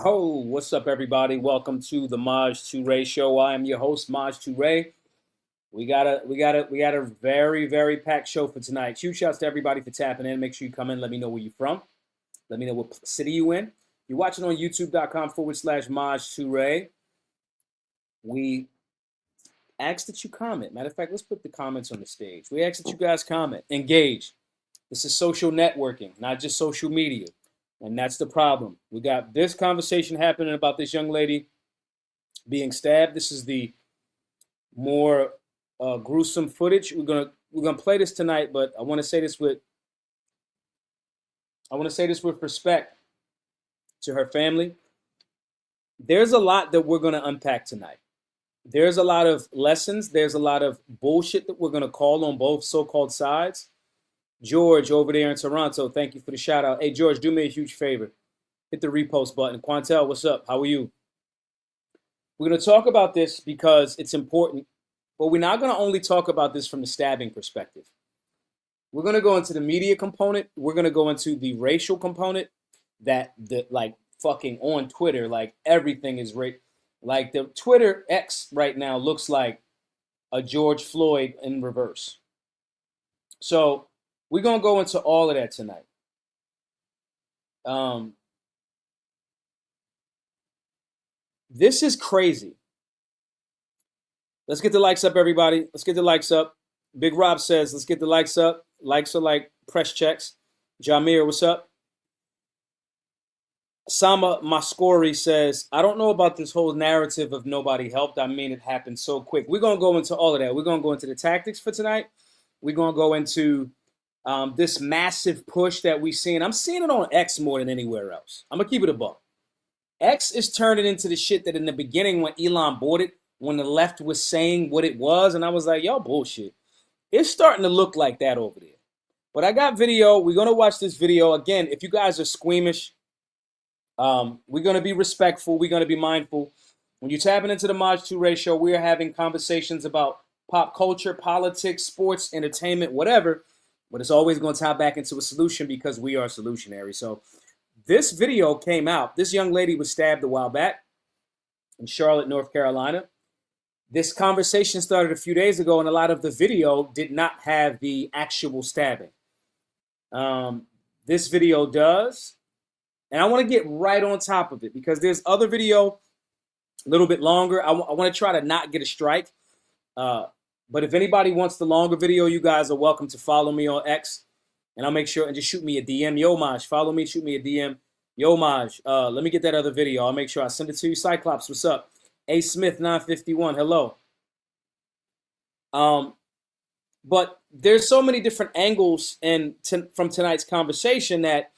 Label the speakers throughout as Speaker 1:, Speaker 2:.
Speaker 1: Oh, what's up, everybody? Welcome to the Maj Toure Show. I am your host, Maj Toure. We got a very packed show for tonight. Huge shouts to everybody for tapping in. Make sure you come in. Let me know where you're from. Let me know what city you in. You're watching on YouTube.com/Maj Toure. We ask that you comment. Matter of fact, let's put the comments on the stage. We ask that you guys comment, engage. This is social networking, not just social media. And that's the problem. We got this conversation happening about this young lady being stabbed. This is the more gruesome footage. We're gonna play this tonight, but I want to say this with respect to her family. There's a lot that we're gonna unpack tonight. There's a lot of lessons. There's a lot of bullshit that we're gonna call on both so-called sides. George over there in Toronto, thank you for the shout out. Hey, George, do me a huge favor. Hit the repost button. Quantel, what's up? How are you? We're going to talk about this because it's important, but we're not going to only talk about this from the stabbing perspective. We're going to go into the media component. We're going to go into the racial component like fucking on Twitter, like everything is like the Twitter X right now looks like a George Floyd in reverse. So we're going to go into all of that tonight. This is crazy. Let's get the likes up, everybody. Let's get the likes up. Big Rob says, let's get the likes up. Likes are like press checks. Jamir, what's up? Sama Mascori says, I don't know about this whole narrative of nobody helped. I mean, it happened so quick. We're going to go into all of that. We're going to go into the tactics for tonight. We're going to go into this massive push that we've seen. I'm seeing it on X more than anywhere else. I'm going to keep it a buck. X is turning into the shit that in the beginning when Elon bought it, when the left was saying what it was, and I was like, y'all bullshit. It's starting to look like that over there. But I got video. We're going to watch this video. Again, if you guys are squeamish, we're going to be respectful. We're going to be mindful. When you're tapping into the Maj Toure Show, we are having conversations about pop culture, politics, sports, entertainment, whatever. But it's always going to tie back into a solution because we are solutionary. So this video came out. This young lady was stabbed a while back in Charlotte, North Carolina. This conversation started a few days ago, and a lot of the video did not have the actual stabbing. This video does. And I want to get right on top of it because there's other video a little bit longer. I want to try to not get a strike. But if anybody wants the longer video, you guys are welcome to follow me on X. And I'll make sure and just shoot me a DM. Yo, Maj, follow me, shoot me a DM. Yo, Maj, let me get that other video. I'll make sure I send it to you. Cyclops, what's up? A Smith 951, hello. But there's so many different angles from tonight's conversation that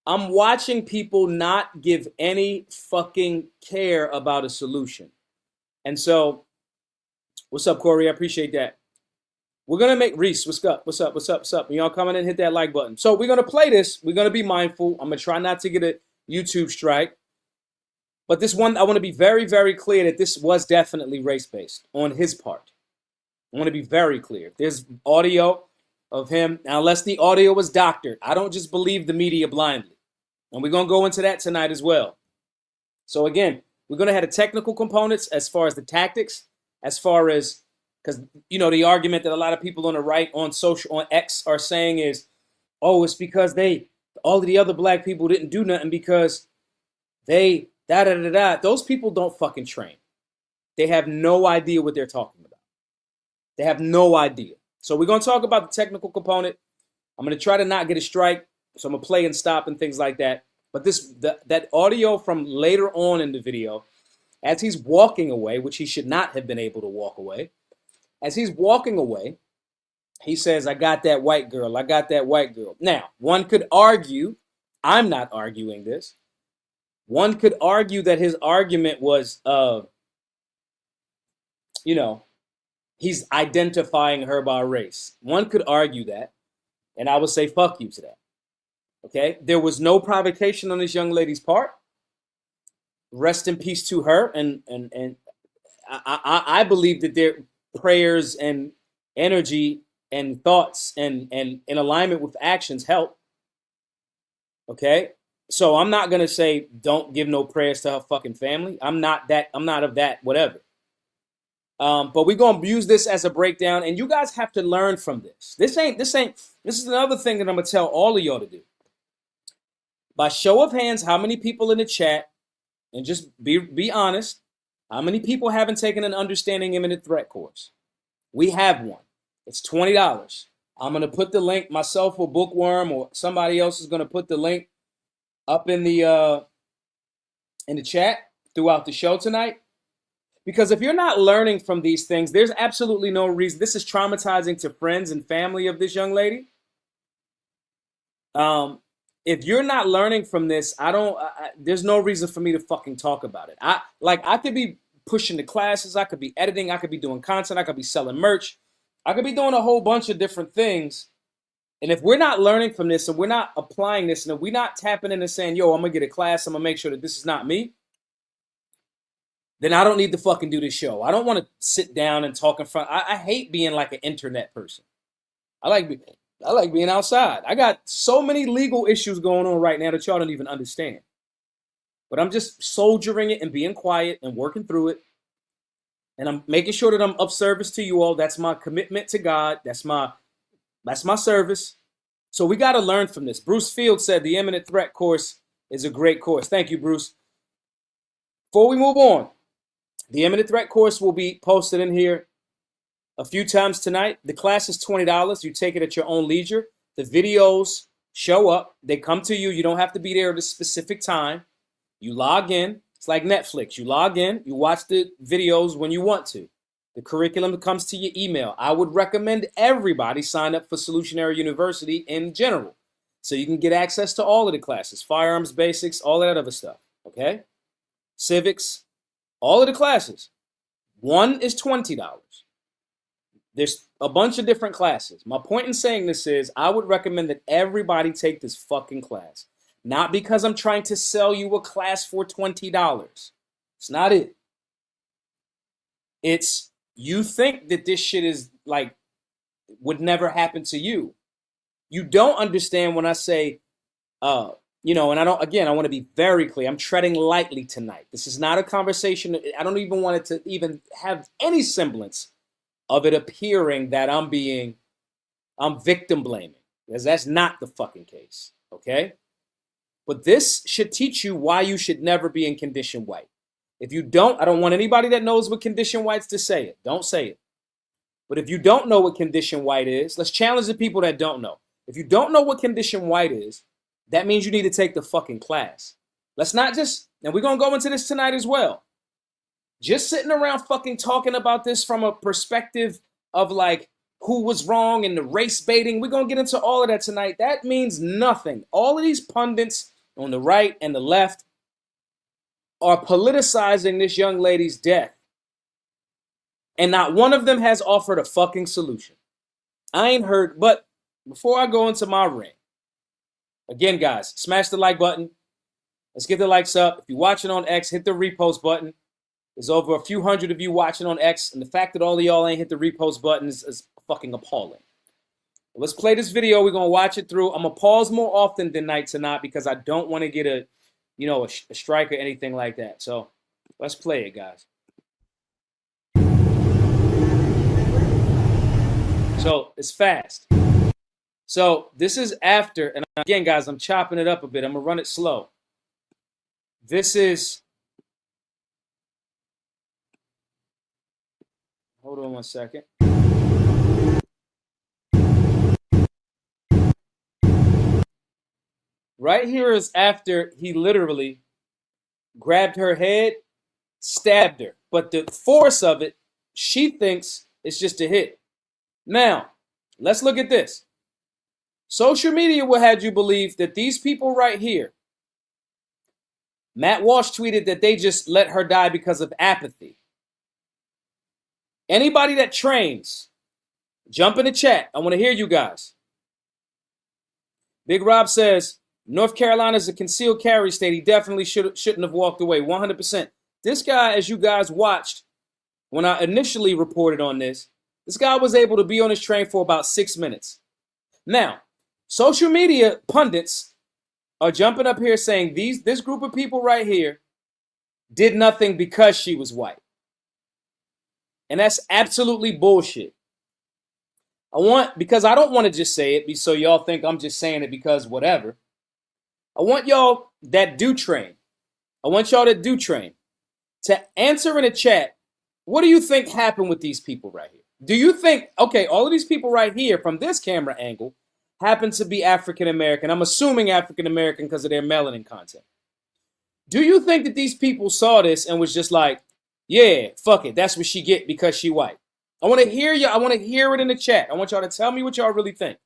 Speaker 1: I'm watching people not give any fucking care about a solution. And so, what's up, Corey? I appreciate that. We're going to make Reese, what's up? When y'all coming in, hit that like button. So we're going to play this. We're going to be mindful. I'm going to try not to get a YouTube strike. But this one, I want to be very clear that this was definitely race-based on his part. I want to be very clear. There's audio of him. Now, unless the audio was doctored, I don't just believe the media blindly. And we're going to go into that tonight as well. So again, we're going to have the technical components as far as the tactics, as far as, because, you know, the argument that a lot of people on the right on X are saying is, oh, it's because all of the other black people didn't do nothing because they, Those people don't fucking train. They have no idea what they're talking about. They have no idea. So we're going to talk about the technical component. I'm going to try to not get a strike. So I'm going to play and stop and things like that. But that audio from later on in the video, as he's walking away, which he should not have been able to walk away, as he's walking away, he says, I got that white girl. I got that white girl. Now, one could argue, I'm not arguing this. One could argue that his argument was, he's identifying her by race. One could argue that, and I would say fuck you to that. Okay? There was no provocation on this young lady's part. Rest in peace to her, and I believe that their prayers and energy and thoughts and in alignment with actions help. Okay? So I'm not gonna say don't give no prayers to her fucking family. I'm not of that, whatever. But we're gonna use this as a breakdown, and you guys have to learn from this. This is another thing that I'm gonna tell all of y'all to do. By show of hands, how many people in the chat, and just be honest, how many people haven't taken an understanding imminent threat course? We have one. It's $20. I'm gonna put the link myself or Bookworm or somebody else is gonna put the link up in the chat throughout the show tonight. Because if you're not learning from these things, there's absolutely no reason. This is traumatizing to friends and family of this young lady. If you're not learning from this, there's no reason for me to fucking talk about it. I could be pushing the classes, I could be editing, I could be doing content, I could be selling merch, I could be doing a whole bunch of different things. And if we're not learning from this and we're not applying this and if we're not tapping in and saying, yo, I'm gonna get a class, I'm gonna make sure that this is not me, then I don't need to fucking do this show. I don't want to sit down and talk in front. I hate being like an internet person. I like being outside. I got so many legal issues going on right now that y'all don't even understand. But I'm just soldiering it and being quiet and working through it. And I'm making sure that I'm of service to you all. That's my commitment to God. That's my service. So we got to learn from this. Bruce Field said the imminent threat course is a great course. Thank you, Bruce. Before we move on, the imminent threat course will be posted in here a few times tonight. The class is $20. You take it at your own leisure. The videos show up. They come to you. You don't have to be there at a specific time. You log in. It's like Netflix. You log in. You watch the videos when you want to. The curriculum comes to your email. I would recommend everybody sign up for Solutionary University in general so you can get access to all of the classes, firearms basics, all that other stuff, okay? Civics, all of the classes. One is $20. There's a bunch of different classes. My point in saying this is I would recommend that everybody take this fucking class. Not because I'm trying to sell you a class for $20. It's not it. It's you think that this shit is like would never happen to you. You don't understand when I say, and I want to be very clear. I'm treading lightly tonight. This is not a conversation. I don't even want it to even have any semblance of it appearing that I'm victim blaming, because that's not the fucking case, okay? But this should teach you why you should never be in condition white. If you don't, I don't want anybody that knows what condition white's to say it. Don't say it. But if you don't know what condition white is, let's challenge the people that don't know. If you don't know what condition white is, that means you need to take the fucking class. Let's not just, and we're going to go into this tonight as well. Just sitting around fucking talking about this from a perspective of like who was wrong and the race baiting. We're going to get into all of that tonight. That means nothing. All of these pundits on the right and the left are politicizing this young lady's death. And not one of them has offered a fucking solution. I ain't heard, but before I go into my rant, again, guys, smash the like button. Let's get the likes up. If you're watching on X, hit the repost button. There's over a few hundred of you watching on X, and the fact that all of y'all ain't hit the repost button is fucking appalling. Let's play this video. We're going to watch it through. I'm going to pause more often than tonight because I don't want to get a strike or anything like that. So let's play it, guys. So it's fast. So this is after, and again, guys, I'm chopping it up a bit. I'm going to run it slow. This is, hold on 1 second. Right here is after he literally grabbed her head, stabbed her. But the force of it, she thinks it's just a hit. Now, let's look at this. Social media will have you believe that these people right here, Matt Walsh tweeted that they just let her die because of apathy. Anybody that trains, jump in the chat. I want to hear you guys. Big Rob says, North Carolina is a concealed carry state. He definitely shouldn't have walked away. 100%. This guy, as you guys watched, when I initially reported on this guy was able to be on his train for about 6 minutes. Now, social media pundits are jumping up here saying this group of people right here did nothing because she was white. And that's absolutely bullshit. Because I don't want to just say it so y'all think I'm just saying it because whatever. I want y'all that do train. I want y'all that do train to answer in a chat, what do you think happened with these people right here? Do you think, okay, all of these people right here from this camera angle happen to be African American? I'm assuming African American because of their melanin content. Do you think that these people saw this and was just like, yeah, fuck it, that's what she get because she white? I want to hear you. I want to hear it in the chat. I want y'all to tell me what y'all really think.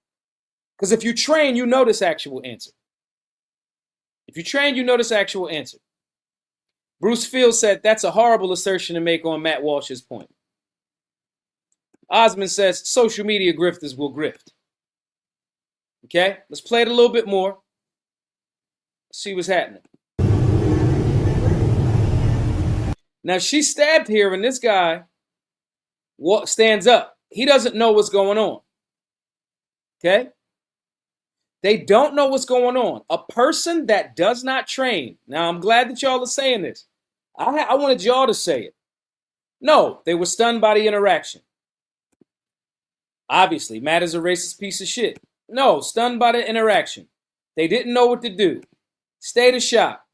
Speaker 1: Because if you train, you know this actual answer. If you train, you know this actual answer. Bruce Fields said, that's a horrible assertion to make on Matt Walsh's point. Osmond says, social media grifters will grift. Okay, let's play it a little bit more. See what's happening. Now, she's stabbed here, and this guy stands up. He doesn't know what's going on. Okay? They don't know what's going on. A person that does not train. Now, I'm glad that y'all are saying this. I wanted y'all to say it. No, they were stunned by the interaction. Obviously, Matt is a racist piece of shit. No, stunned by the interaction. They didn't know what to do. State of shock.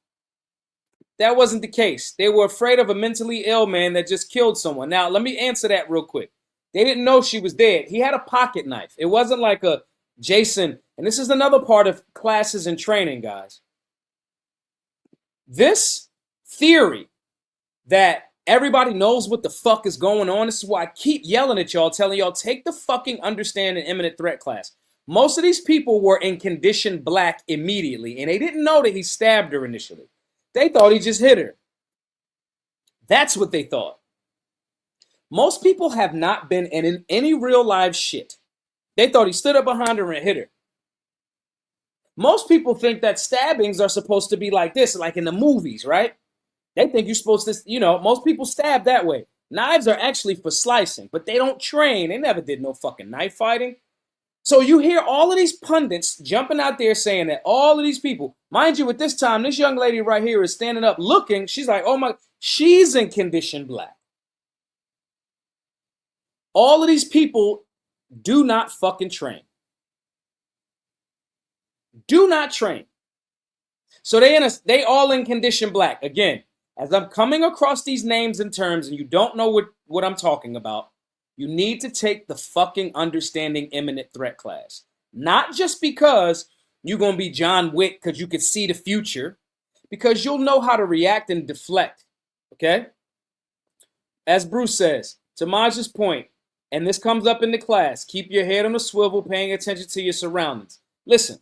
Speaker 1: That wasn't the case. They were afraid of a mentally ill man that just killed someone. Now, let me answer that real quick. They didn't know she was dead. He had a pocket knife. It wasn't like a Jason. And this is another part of classes and training, guys. This theory that everybody knows what the fuck is going on. This is why I keep yelling at y'all, telling y'all, take the fucking understand and imminent threat class. Most of these people were in condition black immediately, and they didn't know that he stabbed her initially. They thought he just hit her. That's what they thought. Most people have not been in any real live shit. They thought he stood up behind her and hit her. Most people think that stabbings are supposed to be like this, like in the movies, right? They think you're supposed to, most people stab that way. Knives are actually for slicing, but they don't train. They never did no fucking knife fighting. So you hear all of these pundits jumping out there saying that all of these people, mind you, at this time, this young lady right here is standing up looking. She's like, oh my, she's in condition black. All of these people do not fucking train. Do not train. So they all in condition black. Again, as I'm coming across these names and terms and you don't know what I'm talking about, you need to take the fucking understanding imminent threat class. Not just because you're going to be John Wick because you could see the future, because you'll know how to react and deflect. Okay? As Bruce says, to Maj's point, and this comes up in the class, keep your head on a swivel, paying attention to your surroundings. Listen,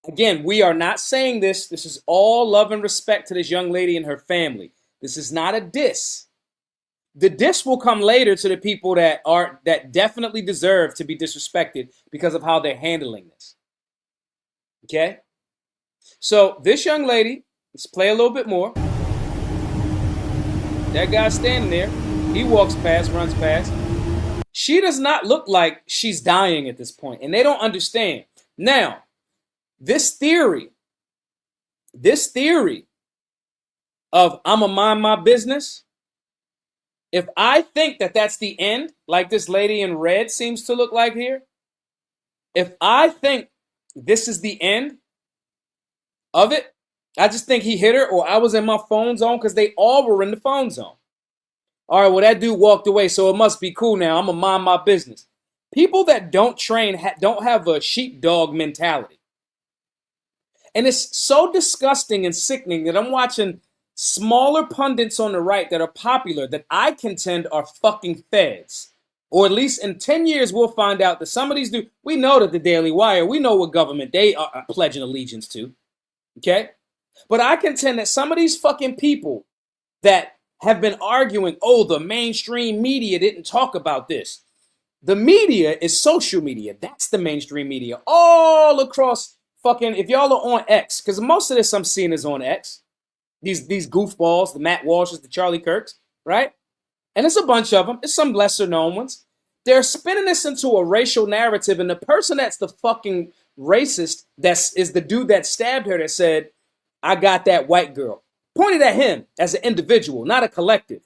Speaker 1: again, we are not saying this. This is all love and respect to this young lady and her family. This is not a diss. The diss will come later to the people that definitely deserve to be disrespected because of how they're handling this. Okay? So this young lady, let's play a little bit more. That guy standing there, he walks past, runs past. She does not look like she's dying at this point, and they don't understand. Now, this theory of I'ma mind my business, if I think that that's the end, like this lady in red seems to look like here, if I think this is the end of it, I just think he hit her or I was in my phone zone because they all were in the phone zone. All right, well, that dude walked away, so it must be cool now. I'm going to mind my business. People that don't train don't have a sheepdog mentality. And it's so disgusting and sickening that I'm watching smaller pundits on the right that are popular that I contend are fucking feds. Or at least in 10 years, we'll find out that some of these dudes, we know that the Daily Wire, we know what government they are pledging allegiance to. Okay? But I contend that some of these fucking people that have been arguing, oh, the mainstream media didn't talk about this. The media is social media. That's the mainstream media. All across fucking, if y'all are on X, because most of this I'm seeing is on X. These goofballs, the Matt Walshes, the Charlie Kirks, right? And it's a bunch of them. It's some lesser known ones. They're spinning this into a racial narrative, and the person that's the fucking racist is the dude that stabbed her that said, I got that white girl. Pointed at him as an individual, not a collective.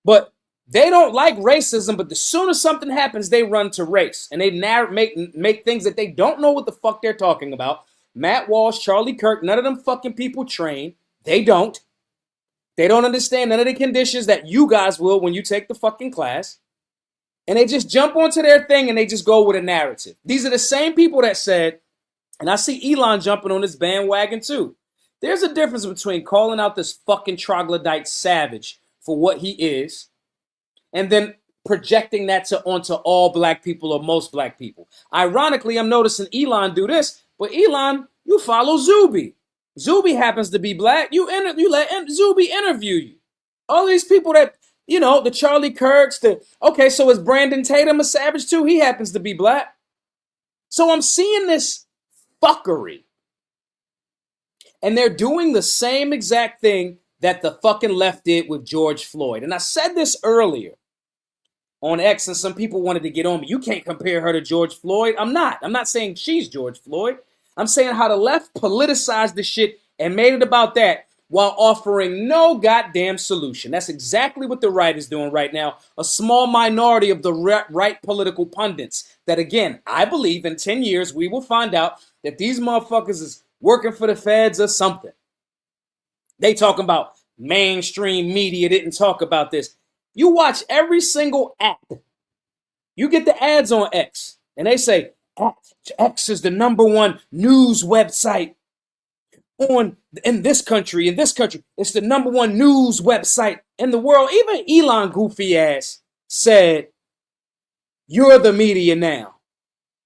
Speaker 1: But they don't like racism, but as soon as something happens, they run to race. And they make things that they don't know what the fuck they're talking about. Matt Walsh, Charlie Kirk, none of them fucking people train. They don't. They don't understand none of the conditions that you guys will when you take the fucking class. And they just jump onto their thing and they just go with a narrative. These are the same people that said, and I see Elon jumping on this bandwagon too. There's a difference between calling out this fucking troglodyte savage for what he is and then projecting that onto all black people or most black people. Ironically, I'm noticing Elon do this, but Elon, you follow Zuby. Zuby happens to be black. You let Zuby interview you. All these people that, the Charlie Kirks, okay, so is Brandon Tatum a savage too? He happens to be black. So I'm seeing this fuckery. And they're doing the same exact thing that the fucking left did with George Floyd. And I said this earlier on X, and some people wanted to get on me. You can't compare her to George Floyd. I'm not saying she's George Floyd. I'm saying how the left politicized the shit and made it about that while offering no goddamn solution. That's exactly what the right is doing right now. A small minority of the right political pundits that, again, I believe in 10 years we will find out that these motherfuckers is working for the feds or something. They talking about mainstream media didn't talk about this. You watch every single app. You get the ads on X and they say, X is the #1 news website in this country. It's the #1 news website in the world. Even Elon goofy ass said, you're the media now.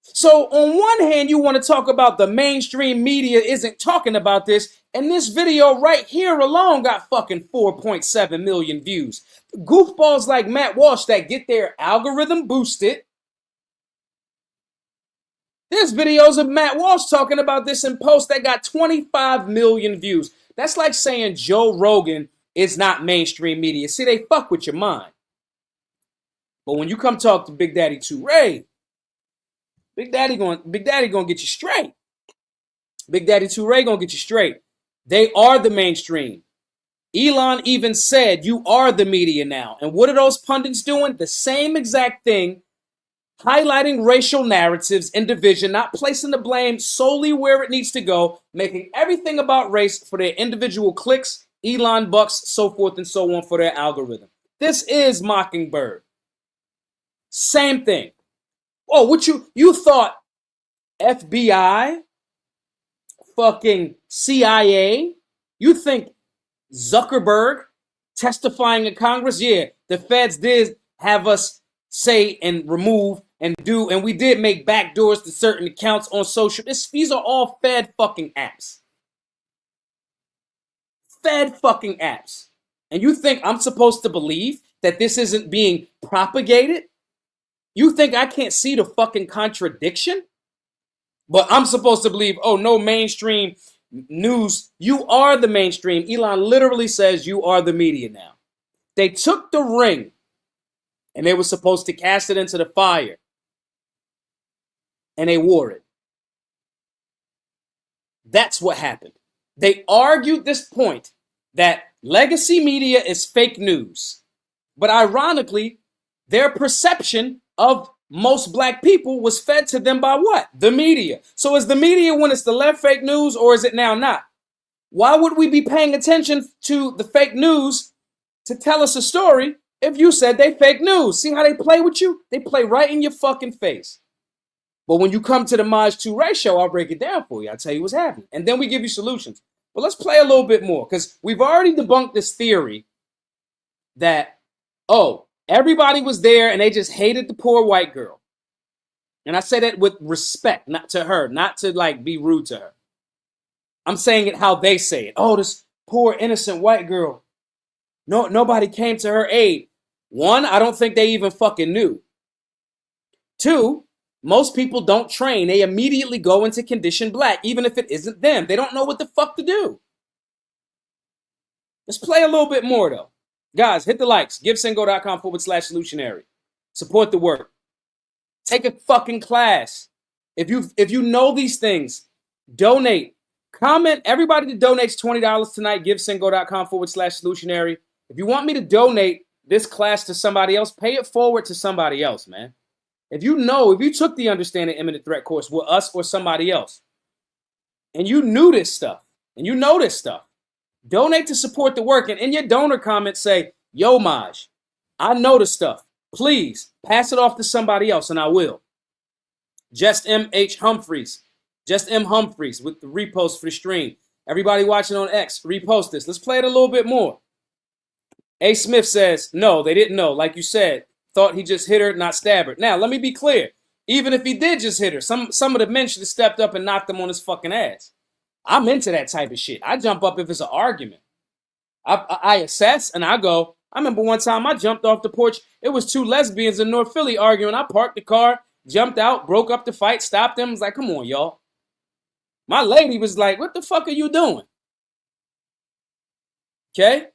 Speaker 1: So on one hand, you want to talk about the mainstream media isn't talking about this, and this video right here alone got fucking 4.7 million views. Goofballs like Matt Walsh that get their algorithm boosted. There's videos of Matt Walsh talking about this in posts that got 25 million views. That's like saying Joe Rogan is not mainstream media. See, they fuck with your mind. But when you come talk to Big Daddy Touré, Big Daddy gonna get you straight. Big Daddy Touré gonna get you straight. They are the mainstream. Elon even said, you are the media now. And what are those pundits doing? The same exact thing. Highlighting racial narratives and division, not placing the blame solely where it needs to go, making everything about race for their individual clicks, Elon bucks, so forth and so on for their algorithm. This is Mockingbird. Same thing. Oh, what you thought FBI, fucking CIA, you think Zuckerberg testifying in Congress? Yeah, the feds did have us say and remove and do, and we did make backdoors to certain accounts on social. These are all Fed fucking apps. Fed fucking apps. And you think I'm supposed to believe that this isn't being propagated? You think I can't see the fucking contradiction? But I'm supposed to believe, oh, no mainstream news. You are the mainstream. Elon literally says you are the media now. They took the ring and they were supposed to cast it into the fire. And they wore it. That's what happened. They argued this point that legacy media is fake news. But ironically, their perception of most black people was fed to them by what? The media. So is the media when it's the left fake news, or is it now not? Why would we be paying attention to the fake news to tell us a story if you said they fake news? See how they play with you? They play right in your fucking face. But when you come to the Maj Touré show, I'll break it down for you. I'll tell you what's happening. And then we give you solutions. But let's play a little bit more, because we've already debunked this theory that, oh, everybody was there and they just hated the poor white girl. And I say that with respect, not to her, not to like be rude to her. I'm saying it how they say it. Oh, this poor innocent white girl. No, nobody came to her aid. One, I don't think they even fucking knew. Two, most people don't train. They immediately go into condition black, even if it isn't them. They don't know what the fuck to do. Let's play a little bit more though. Guys, hit the likes. GiveSendGo.com/solutionary. Support the work. Take a fucking class. If you know these things, donate. Comment. Everybody that donates $20 tonight, givesendgo.com/solutionary. If you want me to donate this class to somebody else, pay it forward to somebody else, man. If you took the Understanding Imminent Threat course with us or somebody else, and you knew this stuff, and you know this stuff, donate to support the work. And in your donor comments say, yo, Maj, I know this stuff. Please pass it off to somebody else, and I will. Just M.H. Humphreys. Just M. Humphreys with the repost for the stream. Everybody watching on X, repost this. Let's play it a little bit more. A. Smith says, no, they didn't know. Like you said, thought he just hit her, not stab her. Now, let me be clear. Even if he did just hit her, some of the men should have stepped up and knocked him on his fucking ass. I'm into that type of shit. I jump up if it's an argument. I assess and I go. I remember one time I jumped off the porch. It was two lesbians in North Philly arguing. I parked the car, jumped out, broke up the fight, stopped them. I was like, come on, y'all. My lady was like, what the fuck are you doing? Okay?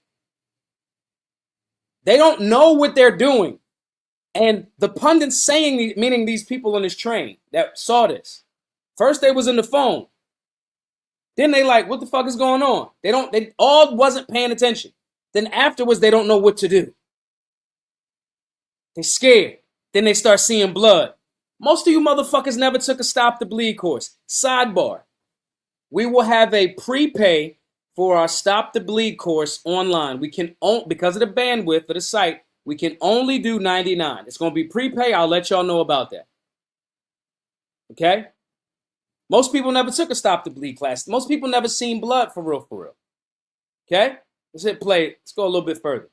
Speaker 1: They don't know what they're doing. And the pundits saying, meaning these people on this train that saw this. First they was in the phone. Then they like, what the fuck is going on? They all wasn't paying attention. Then afterwards, they don't know what to do. They're scared. Then they start seeing blood. Most of you motherfuckers never took a Stop the Bleed course. Sidebar. We will have a prepay for our Stop the Bleed course online. We can, because of the bandwidth of the site, we can only do 99. It's going to be prepay. I'll let y'all know about that. Okay? Most people never took a Stop the Bleed class. Most people never seen blood for real, for real. Okay? Let's hit play. Let's go a little bit further.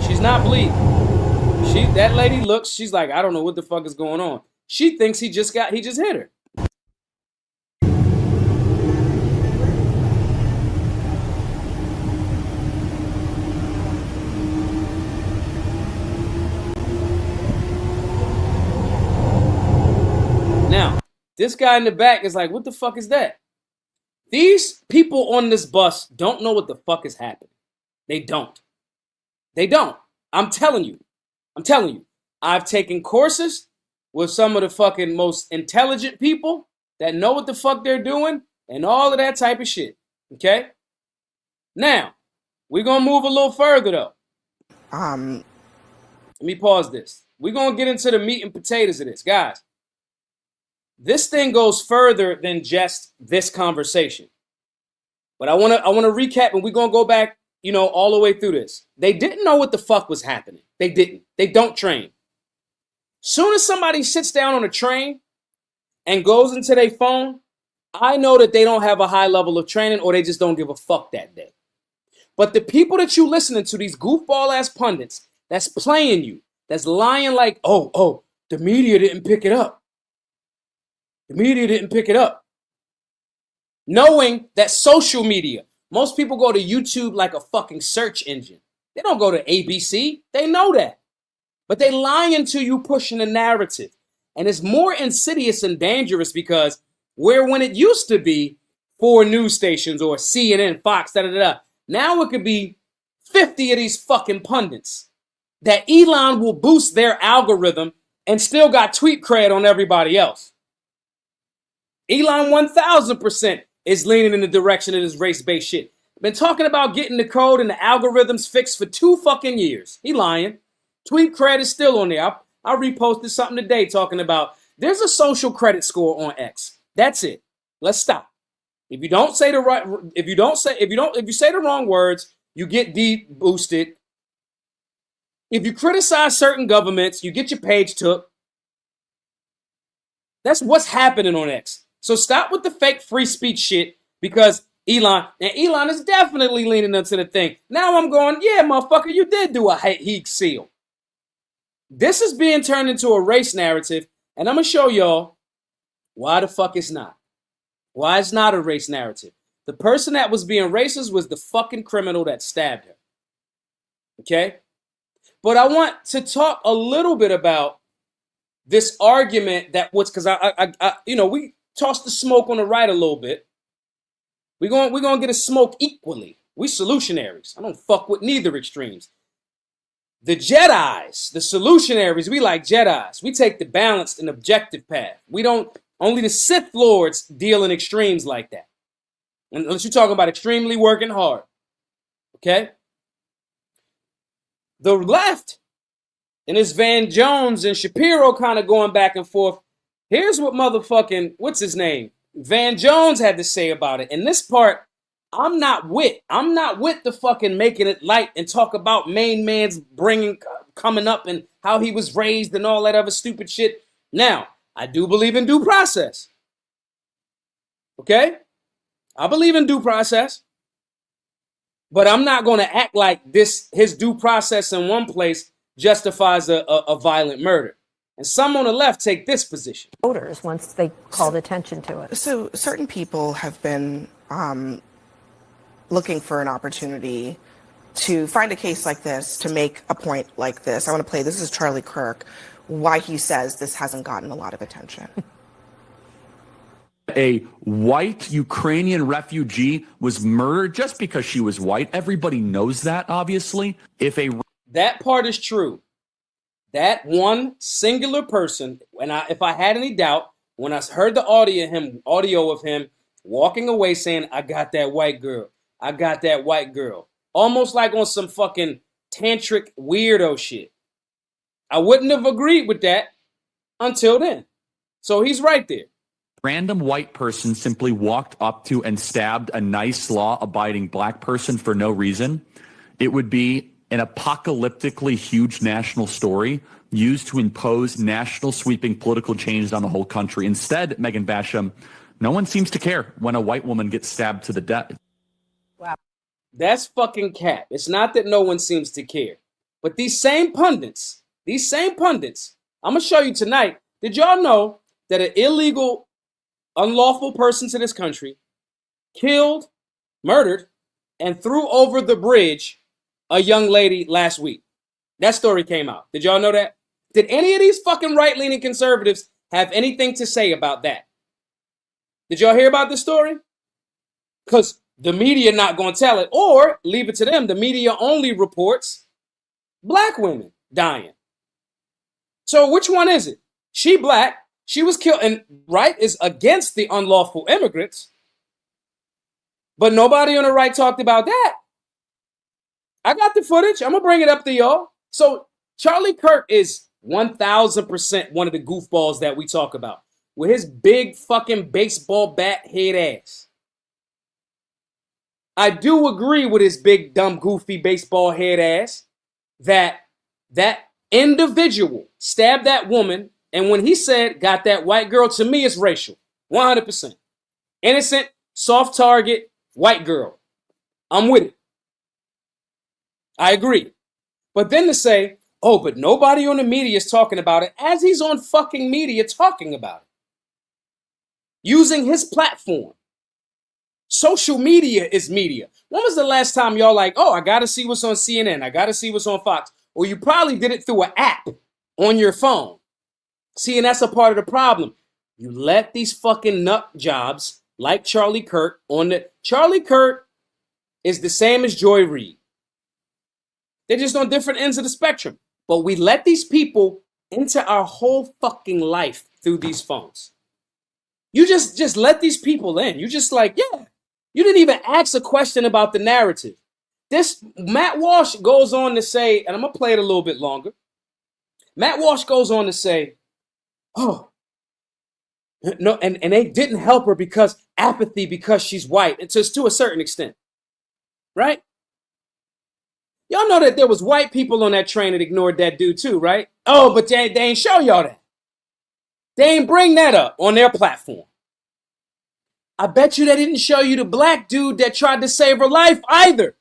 Speaker 1: She's not bleeding. That lady looks, she's like, I don't know what the fuck is going on. She thinks he just hit her. Now, this guy in the back is like, what the fuck is that? These people on this bus don't know what the fuck is happening. They don't. They don't. I'm telling you. I've taken courses with some of the fucking most intelligent people that know what the fuck they're doing and all of that type of shit. Okay? Now, we're going to move a little further though. Let me pause this. We're going to get into the meat and potatoes of this. Guys, this thing goes further than just this conversation. But I want to recap, and we're going to go back, all the way through this. They didn't know what the fuck was happening. They didn't. They don't train. Soon as somebody sits down on a train and goes into their phone, I know that they don't have a high level of training or they just don't give a fuck that day. But the people that you listening to, these goofball ass pundits, that's playing you, that's lying like, oh, the media didn't pick it up. The media didn't pick it up. Knowing that social media, most people go to YouTube like a fucking search engine. They don't go to ABC. They know that. But they lying to you, pushing a narrative. And it's more insidious and dangerous because when it used to be 4 news stations or CNN, Fox, now it could be 50 of these fucking pundits that Elon will boost their algorithm and still got tweet cred on everybody else. Elon 1000% is leaning in the direction of this race-based shit. Been talking about getting the code and the algorithms fixed for 2 fucking years. He lying. Tweet cred is still on there. I reposted something today talking about there's a social credit score on X. That's it. Let's stop. If you say the wrong words, you get boosted. If you criticize certain governments, you get your page took. That's what's happening on X. So stop with the fake free speech shit because Elon is definitely leaning into the thing. Now I'm going, yeah, motherfucker, you did do a heat seal. This is being turned into a race narrative, and I'm going to show y'all why the fuck it's not. Why it's not a race narrative. The person that was being racist was the fucking criminal that stabbed her. Okay? But I want to talk a little bit about this argument that because we tossed the smoke on the right a little bit. We're going to get a smoke equally. We solutionaries. I don't fuck with neither extremes. The Jedis, the solutionaries, we like Jedis. We take the balanced and objective path. We don't, only the Sith Lords deal in extremes like that. Unless you're talking about extremely working hard. Okay? The left, and it's Van Jones and Shapiro kind of going back and forth. Here's what motherfucking, what's his name? Van Jones had to say about it. And this part, I'm not with the fucking making it light and talk about main man's coming up and how he was raised and all that other stupid shit. Now, I do believe in due process. Okay? I believe in due process. But I'm not going to act like his due process in one place justifies a violent murder. And some on the left take this position.
Speaker 2: Voters, once they called attention to it.
Speaker 3: So certain people have been looking for an opportunity to find a case like this, to make a point like this. I want to play, this is Charlie Kirk, why he says this hasn't gotten a lot of attention.
Speaker 4: A white Ukrainian refugee was murdered just because she was white. Everybody knows that, obviously.
Speaker 1: That part is true. That one singular person, if I had any doubt, when I heard the audio of him walking away saying, I got that white girl. I got that white girl. Almost like on some fucking tantric weirdo shit. I wouldn't have agreed with that until then. So he's right there.
Speaker 4: Random white person simply walked up to and stabbed a nice law-abiding black person for no reason, it would be an apocalyptically huge national story used to impose national sweeping political change on the whole country. Instead, Megan Basham, no one seems to care when a white woman gets stabbed to the death.
Speaker 1: Wow. That's fucking cap. It's not that no one seems to care. But these same pundits, I'm going to show you tonight. Did y'all know that an illegal, unlawful person to this country killed, murdered, and threw over the bridge a young lady last week? That story came out. Did y'all know that? Did any of these fucking right-leaning conservatives have anything to say about that? Did y'all hear about this story? Because the media not going to tell it, or leave it to them. The media only reports black women dying. So which one is it? She black. She was killed, and right is against the unlawful immigrants. But nobody on the right talked about that. I got the footage. I'm going to bring it up to y'all. So Charlie Kirk is 1,000% one of the goofballs that we talk about. With his big fucking baseball bat head ass. I do agree with his big, dumb, goofy baseball head ass that individual stabbed that woman. And when he said, got that white girl, to me, it's racial. 100%. Innocent, soft target, white girl. I'm with it. I agree. But then to say, oh, but nobody on the media is talking about it, as he's on fucking media talking about it. Using his platform. Social media is media. When was the last time y'all like, oh, I got to see what's on CNN. I got to see what's on Fox. Or you probably did it through an app on your phone. See, and that's a part of the problem. You let these fucking nut jobs like Charlie Kirk on the... Charlie Kirk is the same as Joy Reid. They're just on different ends of the spectrum. But we let these people into our whole fucking life through these phones. You just let these people in. You just like, yeah. You didn't even ask a question about the narrative. This Matt Walsh goes on to say, and I'm going to play it a little bit longer. Matt Walsh goes on to say, oh, no, and they didn't help her because apathy, because she's white. It's just to a certain extent. Right? Y'all know that there was white people on that train that ignored that dude too, right? Oh, but they ain't show y'all that. They ain't bring that up on their platform. I bet you they didn't show you the black dude that tried to save her life either.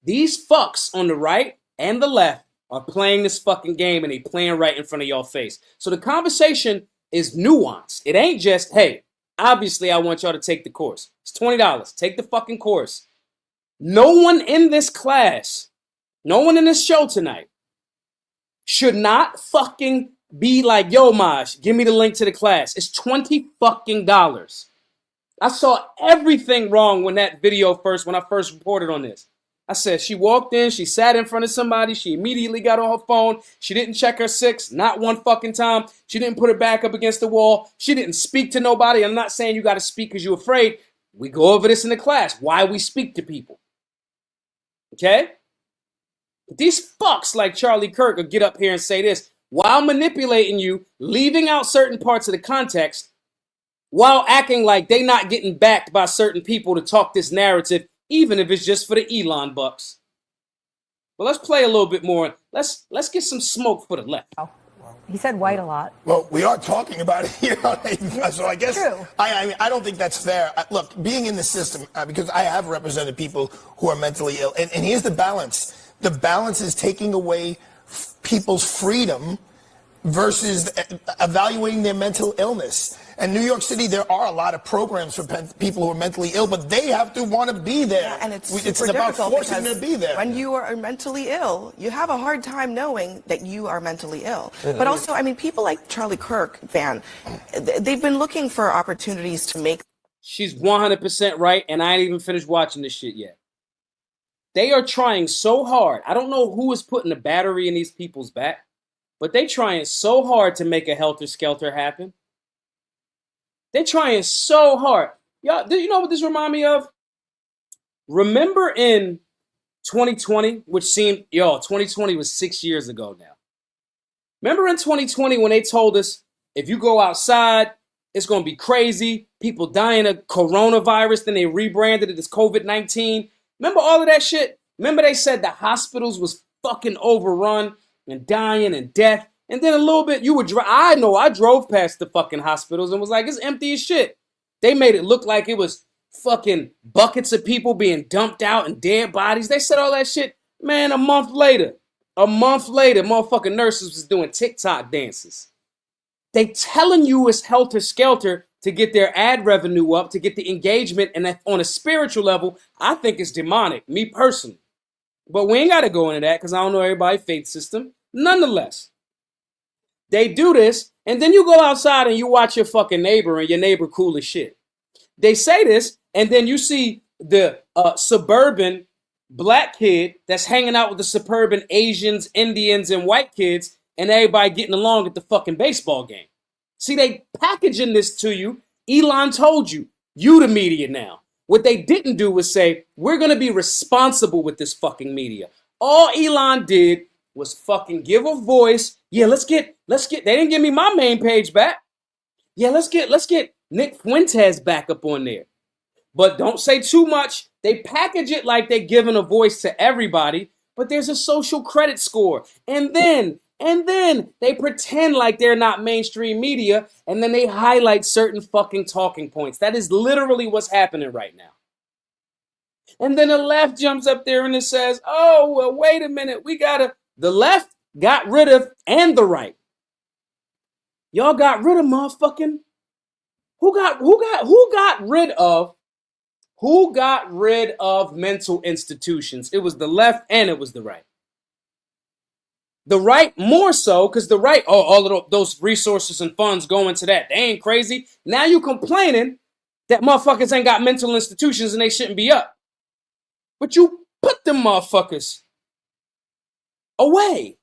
Speaker 1: These fucks on the right and the left are playing this fucking game, and they playing right in front of your face. So the conversation is nuanced. It ain't just, hey, obviously I want y'all to take the course. It's $20. Take the fucking course. No one in this class, no one in this show tonight should not fucking be like, yo, Maj, give me the link to the class. It's $20 fucking dollars. I saw everything wrong when I first reported on this. I said, she walked in, she sat in front of somebody, she immediately got on her phone, she didn't check her 6, not one fucking time, she didn't put it back up against the wall, she didn't speak to nobody. I'm not saying you got to speak because you're afraid. We go over this in the class, why we speak to people. Okay? But these fucks like Charlie Kirk will get up here and say this, while manipulating you, leaving out certain parts of the context, while acting like they not getting backed by certain people to talk this narrative, even if it's just for the Elon bucks. But let's play a little bit more. Let's get some smoke for the left.
Speaker 2: He said white a lot.
Speaker 5: Well, we are talking about it here, so I guess
Speaker 2: True.
Speaker 5: I mean, I don't think that's fair. Look, being in the system, because I have represented people who are mentally ill, and here's the balance. The balance is taking away people's freedom versus evaluating their mental illness. And New York City, there are a lot of programs for people who are mentally ill, but they have to want to be there.
Speaker 3: Yeah, and it's
Speaker 5: about forcing them to be there.
Speaker 3: When you are mentally ill, you have a hard time knowing that you are mentally ill. But also, I mean, people like Charlie Kirk, Van, they've been looking for opportunities to make.
Speaker 1: She's 100% right, and I ain't even finished watching this shit yet. They are trying so hard. I don't know who is putting the battery in these people's back, but they trying so hard to make a helter-skelter happen. They're trying so hard. Y'all, do you know what this remind me of? Remember in 2020, which seemed, 2020 was 6 years ago now. Remember in 2020 when they told us, if you go outside, it's going to be crazy. People dying of coronavirus, then they rebranded it as COVID-19. Remember all of that shit? Remember they said the hospitals was fucking overrun and dying and death. And then a little bit, you would drive. I know I drove past the fucking hospitals and was like, it's empty as shit. They made it look like it was fucking buckets of people being dumped out and dead bodies. They said all that shit. Man, a month later, motherfucking nurses was doing TikTok dances. They telling you it's helter-skelter to get their ad revenue up, to get the engagement. And on a spiritual level, I think it's demonic, me personally. But we ain't got to go into that because I don't know everybody's faith system. Nonetheless, they do this, and then you go outside and you watch your fucking neighbor, and your neighbor cool as shit. They say this, and then you see the suburban black kid that's hanging out with the suburban Asians, Indians, and white kids, and everybody getting along at the fucking baseball game. See, they packaging this to you. Elon told you, you the media now. What they didn't do was say, we're going to be responsible with this fucking media. All Elon did was fucking give a voice. Yeah, let's get, they didn't give me my main page back. Yeah, let's get Nick Fuentes back up on there. But don't say too much. They package it like they're giving a voice to everybody, but there's a social credit score. And then they pretend like they're not mainstream media, and then they highlight certain fucking talking points. That is literally what's happening right now. And then the left jumps up there and it says, oh, well, wait a minute. The left got rid of, and the right. Y'all got rid of motherfucking, who got rid of mental institutions? It was the left and it was the right. The right more so, because the right, all of those resources and funds go into that. They ain't crazy. Now you complaining that motherfuckers ain't got mental institutions and they shouldn't be up. But you put them motherfuckers away.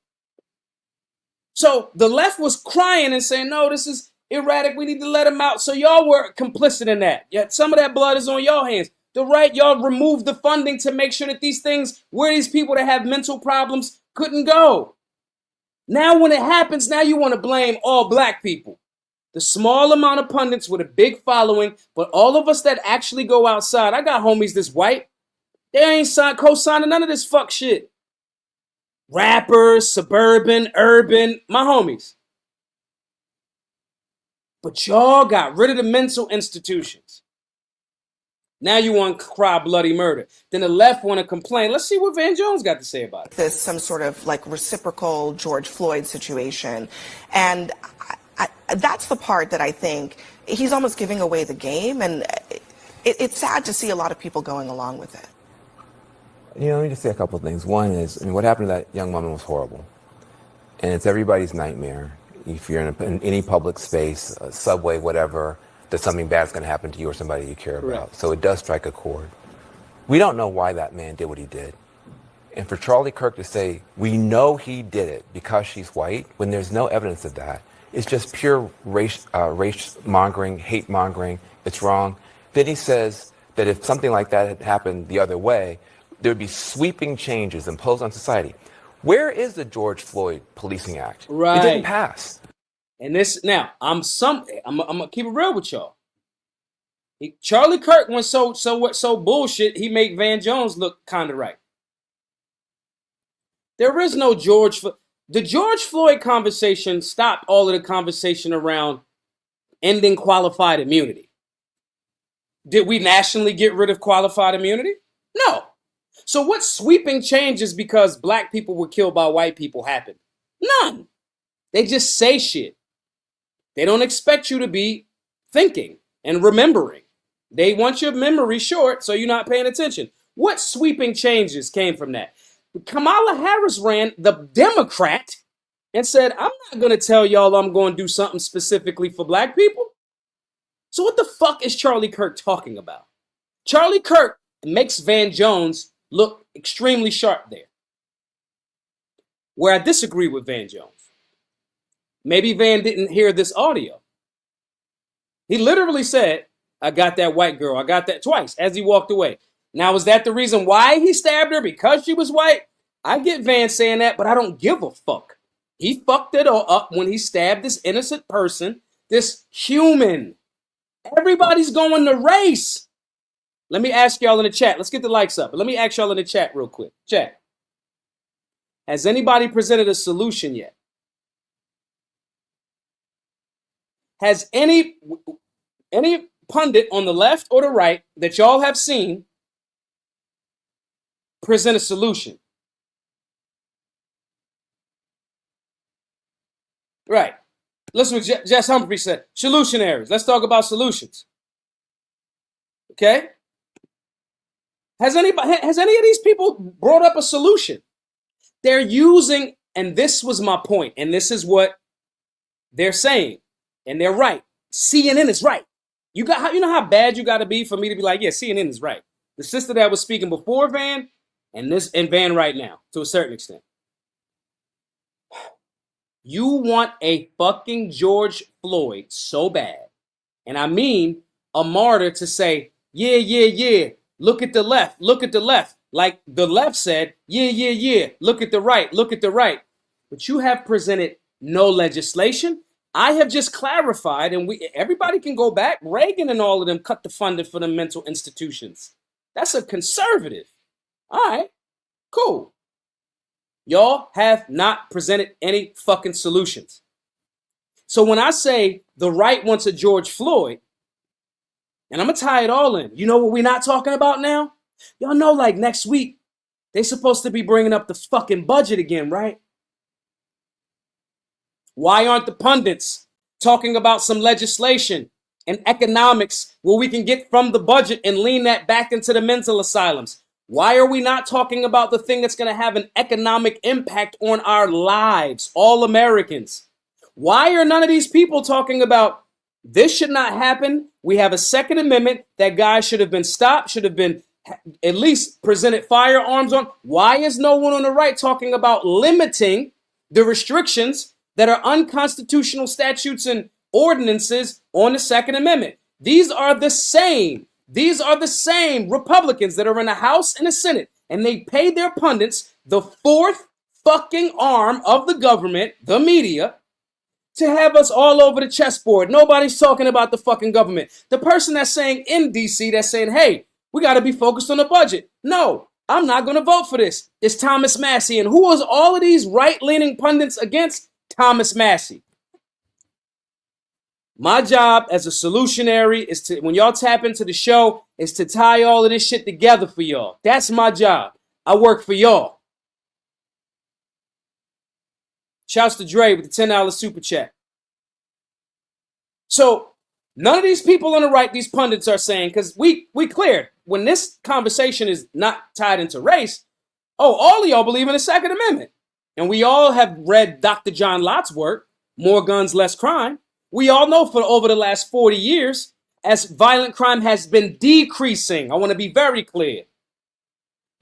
Speaker 1: So the left was crying and saying, no, this is erratic. We need to let them out. So y'all were complicit in that. Yet some of that blood is on your hands. The right, y'all removed the funding to make sure that these things, where these people that have mental problems couldn't go. Now when it happens, now you want to blame all black people. The small amount of pundits with a big following, but all of us that actually go outside, I got homies that's white. They ain't co-signing none of this fuck shit. Rappers, suburban, urban, my homies. But y'all got rid of the mental institutions. Now you want to cry bloody murder. Then the left want to complain. Let's see what Van Jones got to say about it.
Speaker 3: This some sort of like reciprocal George Floyd situation. And that's the part that I think he's almost giving away the game. And it's sad to see a lot of people going along with it.
Speaker 6: You know, let me just say a couple of things. One is, what happened to that young woman was horrible. And it's everybody's nightmare. If you're in any public space, a subway, whatever, that something bad's going to happen to you or somebody you care about. So it does strike a chord. We don't know why that man did what he did. And for Charlie Kirk to say, we know he did it because she's white, when there's no evidence of that, it's just pure race mongering, hate mongering. It's wrong. Then he says that if something like that had happened the other way, there would be sweeping changes imposed on society. Where is the George Floyd Policing Act?
Speaker 1: Right.
Speaker 6: It didn't pass.
Speaker 1: And this now, I'm gonna keep it real with y'all. Charlie Kirk went so bullshit. He made Van Jones look kind of right. There is no the George Floyd conversation stopped all of the conversation around ending qualified immunity. Did we nationally get rid of qualified immunity? No. So what sweeping changes because black people were killed by white people happened? None. They just say shit. They don't expect you to be thinking and remembering. They want your memory short so you're not paying attention. What sweeping changes came from that? Kamala Harris ran, the Democrat, and said, I'm not going to tell y'all I'm going to do something specifically for black people. So what the fuck is Charlie Kirk talking about? Charlie Kirk makes Van Jones look extremely sharp there. Where I disagree with Van Jones. Maybe Van didn't hear this audio. He literally said, I got that white girl. I got that twice as he walked away. Now, is that the reason why he stabbed her? Because she was white? I get Van saying that, but I don't give a fuck. He fucked it all up when he stabbed this innocent person, this human. Everybody's going to race. Let me ask y'all in the chat. Let's get the likes up. But let me ask y'all in the chat real quick. Chat. Has anybody presented a solution yet? Has any pundit on the left or the right that y'all have seen present a solution? Right. Listen to what Jess Humphrey said. Solutionaries. Let's talk about solutions. Okay? Has any of these people brought up a solution? They're using, and this was my point, and this is what they're saying, and they're right. CNN is right. You know how bad you got to be for me to be like, yeah, CNN is right. The sister that was speaking before Van and Van right now, to a certain extent. You want a fucking George Floyd so bad, and I mean a martyr to say, yeah, look at the left, like the left said, yeah, look at the right. But you have presented no legislation. I have just clarified, and everybody can go back. Reagan and all of them cut the funding for the mental institutions. That's a conservative. All right, cool. Y'all have not presented any fucking solutions. So when I say the right wants a George Floyd, and I'm going to tie it all in. You know what we're not talking about now? Y'all know like next week, they're supposed to be bringing up the fucking budget again, right? Why aren't the pundits talking about some legislation and economics where we can get from the budget and lean that back into the mental asylums? Why are we not talking about the thing that's going to have an economic impact on our lives, all Americans? Why are none of these people talking about this should not happen? We have a Second Amendment that guys should have been stopped, should have been at least presented firearms on. Why is no one on the right talking about limiting the restrictions that are unconstitutional statutes and ordinances on the Second Amendment? These are the same Republicans that are in the House and the Senate, and they pay their pundits, the fourth fucking arm of the government, the media, to have us all over the chessboard. Nobody's talking about the fucking government. The person that's saying in DC, that's saying, hey, we got to be focused on the budget. No, I'm not going to vote for this. It's Thomas Massie. And who was all of these right-leaning pundits against? Thomas Massie. My job as a solutionary is to, when y'all tap into the show, is to tie all of this shit together for y'all. That's my job. I work for y'all. Shouts to Dre with the $10 super chat. So none of these people on the right, these pundits are saying, because we cleared, when this conversation is not tied into race, all of y'all believe in the Second Amendment. And we all have read Dr. John Lott's work, More Guns, Less Crime. We all know for over the last 40 years, as violent crime has been decreasing, I want to be very clear.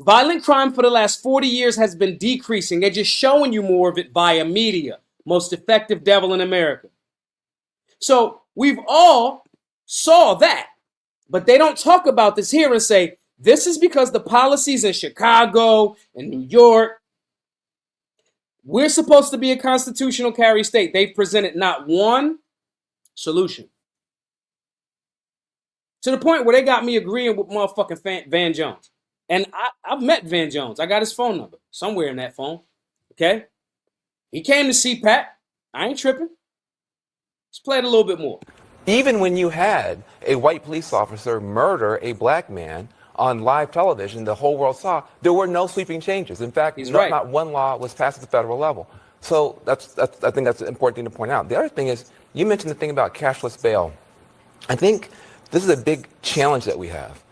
Speaker 1: Violent crime for the last 40 years has been decreasing. They're just showing you more of it via media. Most effective devil in America. So we've all saw that, but they don't talk about this here and say, this is because the policies in Chicago and New York, we're supposed to be a constitutional carry state. They've presented not one solution. To the point where they got me agreeing with motherfucking Van Jones. And I've met Van Jones. I got his phone number somewhere in that phone. Okay? He came to CPAC. I ain't tripping. Let's play it a little bit more.
Speaker 6: Even when you had a white police officer murder a black man on live television, the whole world saw, there were no sweeping changes. In fact, not one law was passed at the federal level. So I think that's an important thing to point out. The other thing is, you mentioned the thing about cashless bail. I think this is a big challenge that we have.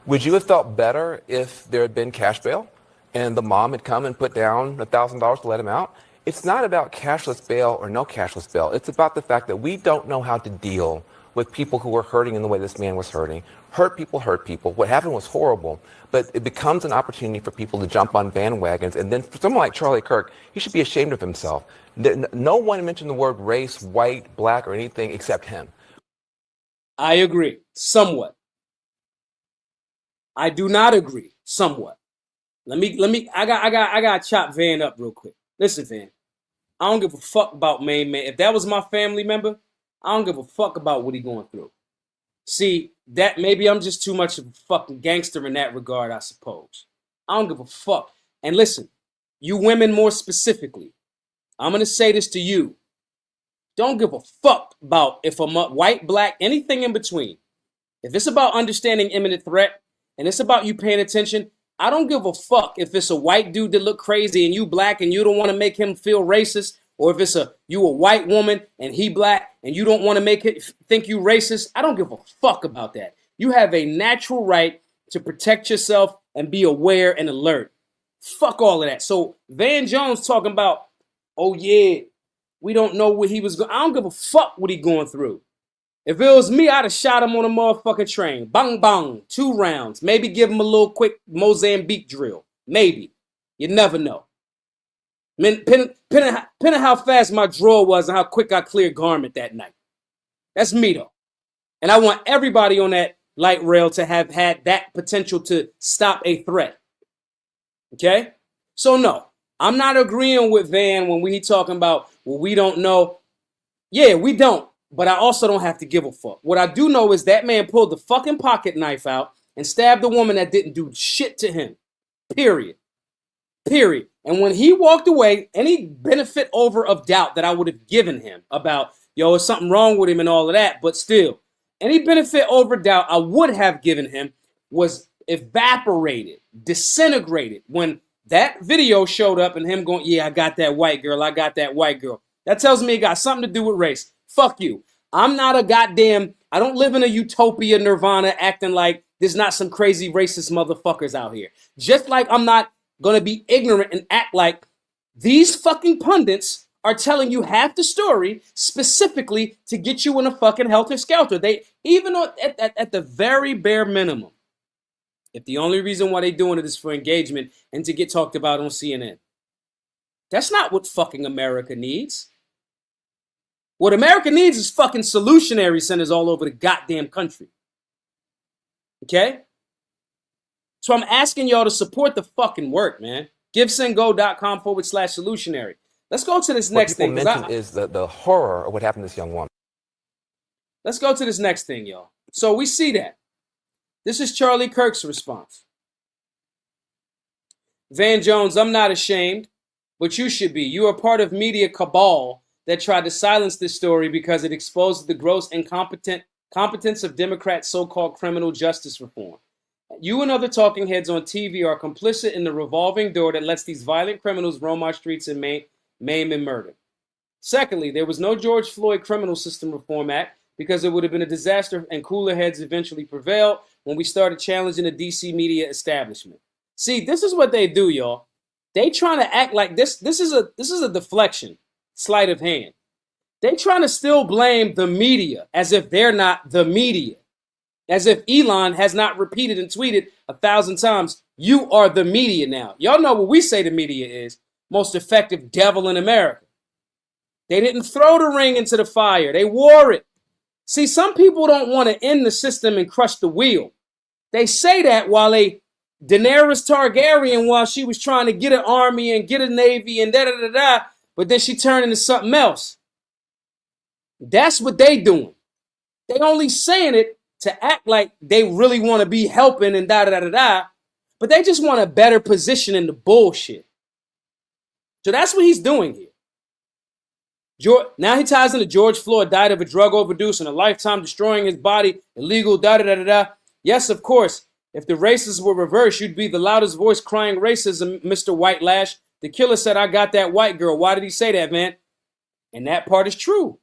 Speaker 6: Would you have felt better if there had been cash bail and the mom had come and put down $1,000 to let him out? It's not about cashless bail or no cashless bail. It's about the fact that we don't know how to deal with people who are hurting in the way this man was hurting. Hurt people hurt people. What happened was horrible, but it becomes an opportunity for people to jump on bandwagons. And then for someone like Charlie Kirk, he should be ashamed of himself. No one mentioned the word race, white, black, or anything except him.
Speaker 1: I agree, somewhat. I do not agree, somewhat. I got to chop Van up real quick. Listen, Van, I don't give a fuck about main man. If that was my family member, I don't give a fuck about what he going through. See, that maybe I'm just too much of a fucking gangster in that regard, I suppose. I don't give a fuck. And listen, you women more specifically, I'm going to say this to you. Don't give a fuck about if I'm white, black, anything in between. If it's about understanding imminent threat and it's about you paying attention, I don't give a fuck if it's a white dude that look crazy and you black and you don't want to make him feel racist, or if it's you a white woman and he black and you don't want to make it think you racist. I don't give a fuck about that. You have a natural right to protect yourself and be aware and alert. Fuck all of that. So Van Jones talking about, oh yeah, we don't know what he was going. I don't give a fuck what he going through. If it was me, I'd have shot him on a motherfucking train. Bang, bang, 2 rounds. Maybe give him a little quick Mozambique drill. Maybe. You never know. Depending how fast my draw was and how quick I cleared garment that night. That's me, though. And I want everybody on that light rail to have had that potential to stop a threat. Okay? So, no. I'm not agreeing with Van when we talking about, well, we don't know. Yeah, we don't. But I also don't have to give a fuck. What I do know is that man pulled the fucking pocket knife out and stabbed a woman that didn't do shit to him. Period. Period. And when he walked away, any benefit over of doubt that I would have given him about, yo, is something wrong with him and all of that, but still, any benefit over doubt I would have given him was evaporated, disintegrated when that video showed up and him going, yeah, I got that white girl. I got that white girl. That tells me it got something to do with race. Fuck you. I'm not a goddamn, I don't live in a utopia nirvana acting like there's not some crazy racist motherfuckers out here. Just like I'm not going to be ignorant and act like these fucking pundits are telling you half the story specifically to get you in a fucking helter-skelter. They, even at the very bare minimum, if the only reason why they're doing it is for engagement and to get talked about on CNN. That's not what fucking America needs. What America needs is fucking solutionary centers all over the goddamn country. Okay? So I'm asking y'all to support the fucking work, man. GiveSendGo.com/solutionary. Let's go to this next thing.
Speaker 6: What people mention is the horror of what happened to this young woman.
Speaker 1: Let's go to this next thing, y'all. So we see that. This is Charlie Kirk's response. Van Jones, I'm not ashamed, but you should be. You are part of media cabal that tried to silence this story because it exposes the gross incompetence of Democrats' so-called criminal justice reform. You and other talking heads on TV are complicit in the revolving door that lets these violent criminals roam our streets and maim and murder. Secondly, there was no George Floyd Criminal System Reform Act because it would have been a disaster and cooler heads eventually prevailed when we started challenging the DC media establishment. See, this is what they do, y'all. They trying to act like this is a deflection. Sleight of hand. They trying to still blame the media as if they're not the media. As if Elon has not repeated and tweeted 1,000 times, you are the media now. Y'all know what we say the media is. Most effective devil in America. They didn't throw the ring into the fire. They wore it. See, some people don't want to end the system and crush the wheel. They say that while Daenerys Targaryen, while she was trying to get an army and get a navy and da-da-da-da, but then she turned into something else. That's what they doing. They only saying it to act like they really want to be helping and da-da-da-da-da, but they just want a better position in the bullshit. So that's what he's doing here. Now he ties into George Floyd died of a drug overdose and a lifetime destroying his body, illegal, da-da-da-da-da. Yes, of course. If the races were reversed, you'd be the loudest voice crying racism, Mr. White Lash. The killer said, I got that white girl. Why did he say that, man? And that part is true.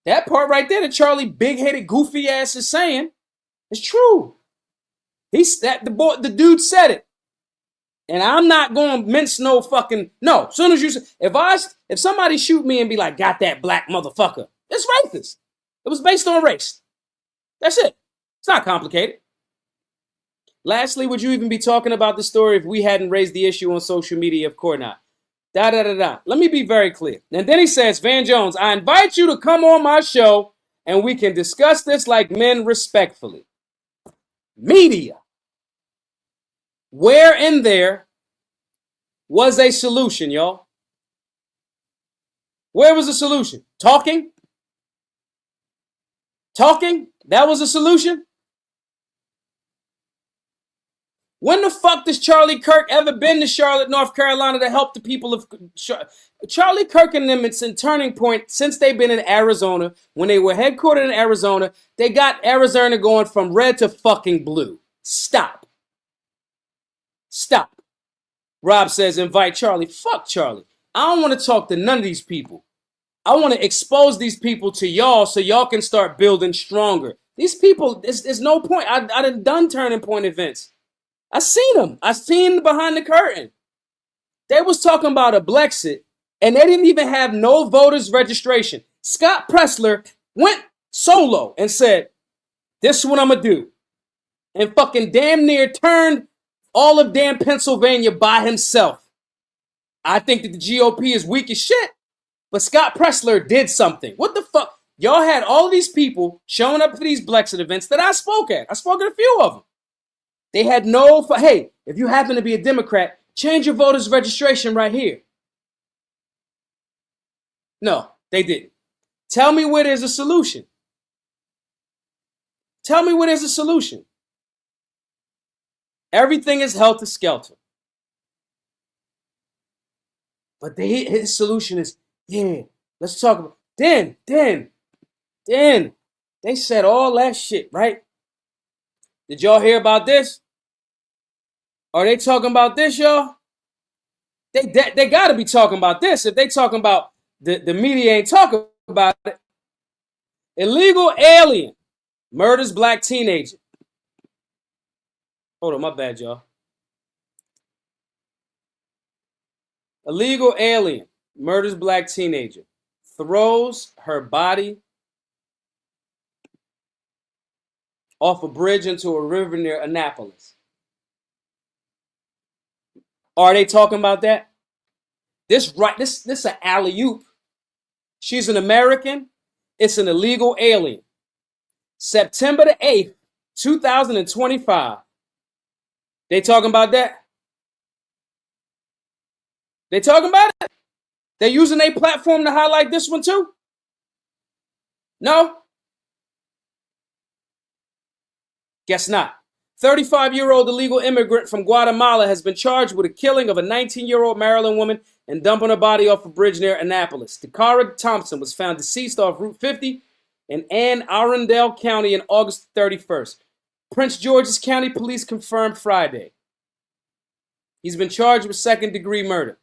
Speaker 1: That part right there that Charlie big-headed goofy ass is saying is true. The dude said it. And I'm not going to mince no fucking, no. As soon as you say, if somebody shoot me and be like, got that black motherfucker, it's racist. It was based on race. That's it. It's not complicated. Lastly, would you even be talking about the story if we hadn't raised the issue on social media? Of course not. Da-da-da-da. Let me be very clear. And then he says, Van Jones, I invite you to come on my show and we can discuss this like men respectfully. Media. Where in there was a solution, y'all? Where was the solution? Talking? Talking? That was a solution? When the fuck does Charlie Kirk ever been to Charlotte, North Carolina to help the people of Charlie Kirk and them? It's a turning point since they've been in Arizona. When they were headquartered in Arizona, they got Arizona going from red to fucking blue. Stop. Stop. Rob says, invite Charlie. Fuck Charlie. I don't want to talk to none of these people. I want to expose these people to y'all so y'all can start building stronger. These people, there's no point. I done turning point events. I seen them. I seen behind the curtain. They was talking about a Blexit, and they didn't even have no voters registration. Scott Pressler went solo and said, this is what I'm going to do. And fucking damn near turned all of damn Pennsylvania by himself. I think that the GOP is weak as shit, but Scott Pressler did something. What the fuck? Y'all had all of these people showing up for these Blexit events that I spoke at. I spoke at a few of them. They had no, hey, if you happen to be a Democrat, change your voters registration right here. No, they didn't. Tell me where there's a solution. Tell me where there's a solution. Everything is helter-skelter. But his solution is, yeah, let's talk about, then, they said all that shit, right? Did y'all hear about this? Are they talking about this, y'all? They got to be talking about this. If they talking about the media ain't talking about it. Illegal alien murders black teenager. Hold on, my bad, y'all. Illegal alien murders black teenager. Throws her body off a bridge into a river near Annapolis. Are they talking about that? This an alley-oop. She's an American. It's an illegal alien. September the 8th, 2025. They talking about that? They talking about it? They using their platform to highlight this one too? No? Guess not. 35-year-old illegal immigrant from Guatemala has been charged with the killing of a 19-year-old Maryland woman and dumping her body off a bridge near Annapolis. Dakara Thompson was found deceased off Route 50 in Anne Arundel County on August 31st. Prince George's County Police confirmed Friday. He's been charged with second-degree murder.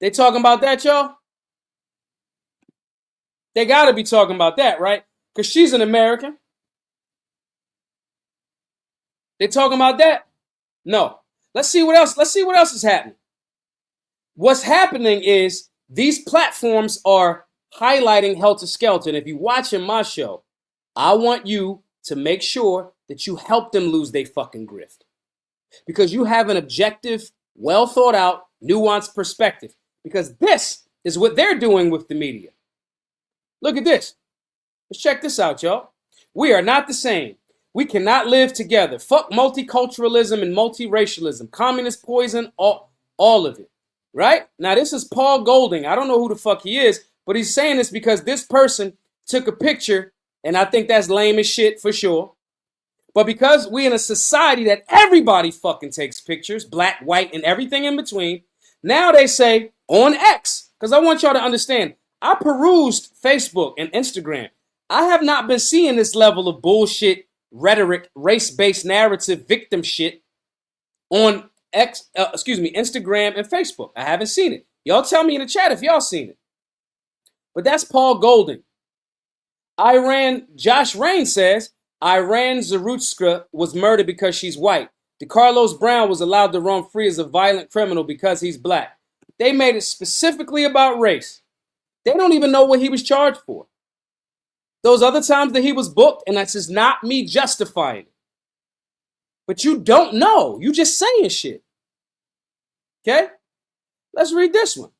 Speaker 1: They talking about that, y'all? They got to be talking about that, right? Because she's an American. They talking about that? No. Let's see what else. Let's see what else is happening. What's happening is these platforms are highlighting helter skelter. If you watching my show, I want you to make sure that you help them lose their fucking grift. Because you have an objective, well thought out, nuanced perspective. Because this is what they're doing with the media. Look at this. Let's check this out, y'all. We are not the same. We cannot live together. Fuck multiculturalism and multiracialism. Communist poison, all of it. Right? Now, this is Paul Golding. I don't know who the fuck he is, but he's saying this because this person took a picture, and I think that's lame as shit for sure. But because we in a society that everybody fucking takes pictures, black, white, and everything in between, now they say on X, because I want y'all to understand, I perused Facebook and Instagram. I have not been seeing this level of bullshit, rhetoric, race-based narrative, victim shit on Instagram and Facebook. I haven't seen it. Y'all tell me in the chat if y'all seen it. But that's Paul Golding. Josh Rain says, Iran Zarutska was murdered because she's white. DeCarlos Brown was allowed to roam free as a violent criminal because he's black. They made it specifically about race. They don't even know what he was charged for. Those other times that he was booked, and that's just not me justifying it. But you don't know. You just saying shit. Okay? Let's read this one.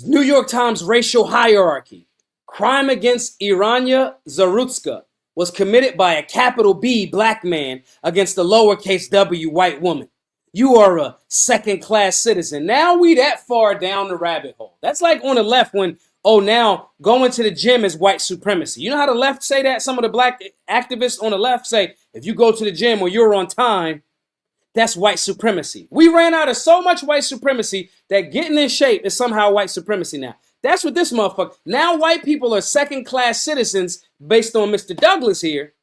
Speaker 1: New York Times racial hierarchy. Crime against Irania Zarutska was committed by a capital B black man against a lowercase w white woman. You are a second-class citizen. Now we that far down the rabbit hole. That's like on the left when, now going to the gym is white supremacy. You know how the left say that? Some of the black activists on the left say, if you go to the gym or you're on time, that's white supremacy. We ran out of so much white supremacy that getting in shape is somehow white supremacy now. That's what this motherfucker. Now white people are second-class citizens based on Mr. Douglas here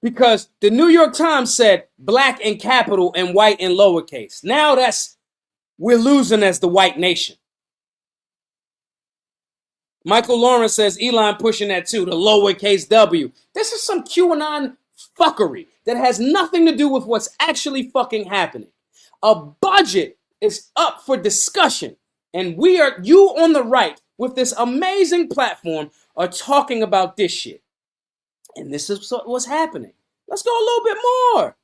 Speaker 1: because the New York Times said black in capital and white in lowercase. Now we're losing as the white nation. Michael Lawrence says Elon pushing that too, the lowercase W. This is some QAnon fuckery that has nothing to do with what's actually fucking happening. A budget is up for discussion, and you on the right with this amazing platform are talking about this shit. And this is what's happening. Let's go a little bit more.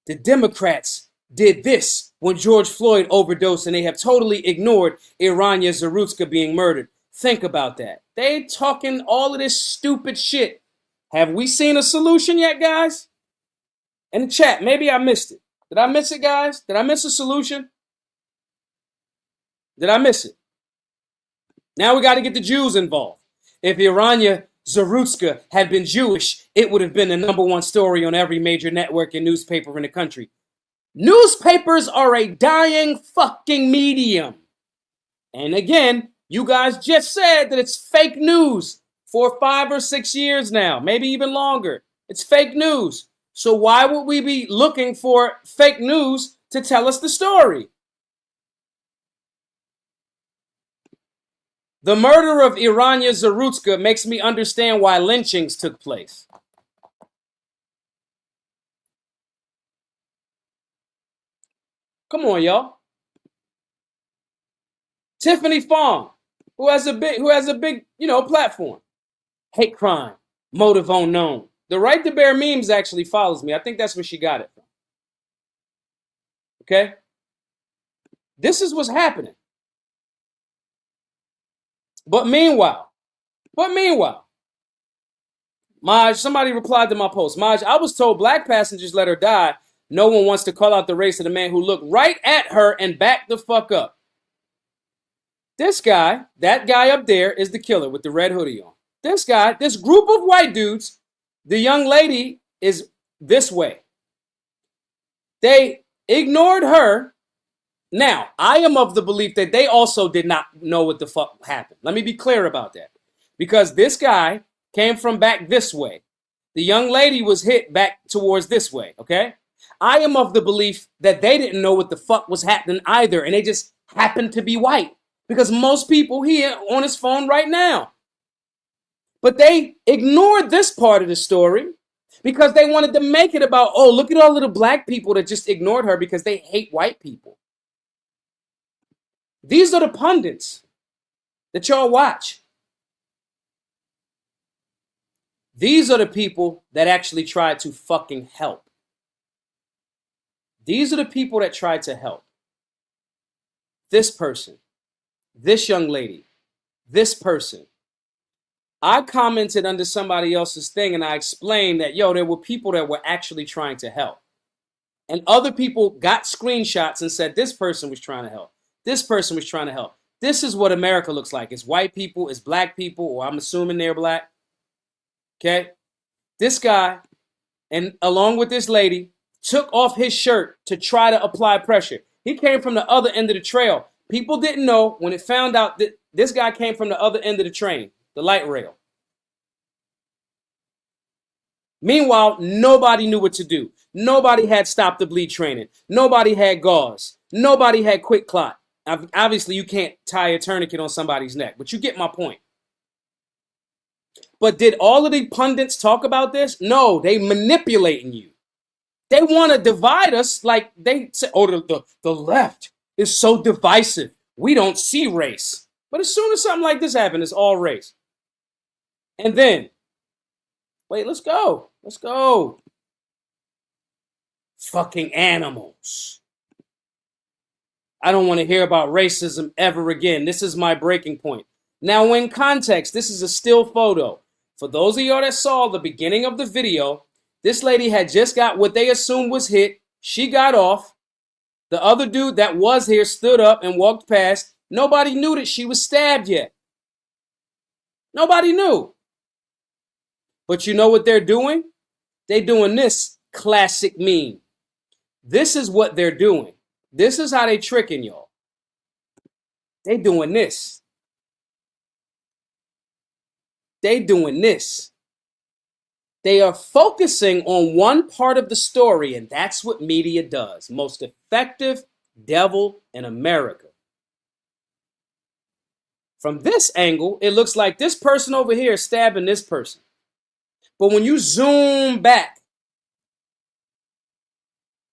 Speaker 1: The Democrats did this when George Floyd overdosed, and they have totally ignored Irania Zarutska being murdered. Think about that. They talking all of this stupid shit. Have we seen a solution yet, guys? In the chat, maybe I missed it. Did I miss it, guys? Did I miss a solution? Did I miss it? Now we got to get the Jews involved. If Irania Zarutska had been Jewish, it would have been the #1 story on every major network and newspaper in the country. Newspapers are a dying fucking medium. And again, you guys just said that it's fake news for 5 or 6 years now, maybe even longer. It's fake news. So why would we be looking for fake news to tell us the story? The murder of Irania Zarutska makes me understand why lynchings took place. Come on, y'all. Tiffany Fong, who has a big, platform. Hate crime, motive unknown. The Right to Bear Memes actually follows me. I think that's where she got it from. Okay? This is what's happening. But meanwhile, Maj, somebody replied to my post. Maj, I was told black passengers let her die. No one wants to call out the race of the man who looked right at her and backed the fuck up. This guy, that guy up there is the killer with the red hoodie on. This guy, this group of white dudes, the young lady is this way. They ignored her. Now, I am of the belief that they also did not know what the fuck happened. Let me be clear about that. Because this guy came from back this way. The young lady was hit back towards this way, okay? I am of the belief that they didn't know what the fuck was happening either, and they just happened to be white. Because most people here on his phone right now. But they ignored this part of the story because they wanted to make it about, oh, look at all of the black people that just ignored her because they hate white people. These are the pundits that y'all watch. These are the people that actually tried to fucking help. These are the people that tried to help. This person, this young lady, this person. I commented under somebody else's thing and I explained that, yo, there were people that were actually trying to help. And other people got screenshots and said this person was trying to help. This person was trying to help. This is what America looks like. It's white people, it's black people, or I'm assuming they're black. Okay? This guy, and along with this lady, took off his shirt to try to apply pressure. He came from the other end of the trail. People didn't know when it found out that this guy came from the other end of the train, the light rail. Meanwhile, nobody knew what to do. Nobody had stop the bleed training. Nobody had gauze. Nobody had quick clot. Obviously, you can't tie a tourniquet on somebody's neck, but you get my point. But did all of the pundits talk about this? No, they manipulating you. They want to divide us like they say, oh, the left is so divisive. We don't see race. But as soon as something like this happens, it's all race. And then, wait, let's go. Let's go. Fucking animals. I don't want to hear about racism ever again. This is my breaking point. Now, in context, this is a still photo. For those of y'all that saw the beginning of the video, this lady had just got what they assumed was hit. She got off. The other dude that was here stood up and walked past. Nobody knew that she was stabbed yet. Nobody knew. But you know what they're doing? They're doing this classic meme. This is what they're doing. This is how they tricking y'all. They doing this. They doing this. They are focusing on one part of the story, and that's what media does. Most effective devil in America. From this angle, it looks like this person over here is stabbing this person. But when you zoom back,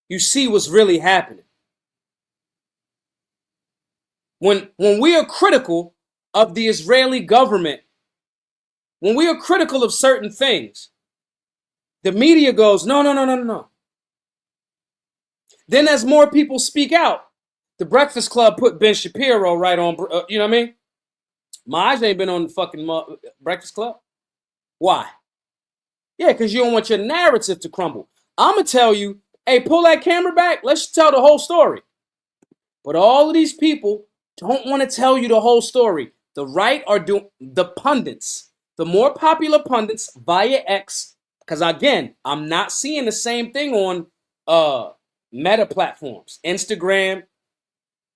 Speaker 1: you see what's really happening. When we are critical of the Israeli government, when we are critical of certain things, the media goes, no. Then as more people speak out, the Breakfast Club put Ben Shapiro right on, you know what I mean? Maj ain't been on the fucking Breakfast Club. Why? Yeah, because you don't want your narrative to crumble. I'm going to tell you, hey, pull that camera back. Let's tell the whole story. But all of these people don't want to tell you the whole story. The right are doing, the pundits, the more popular pundits via X, because again, I'm not seeing the same thing on meta platforms, Instagram,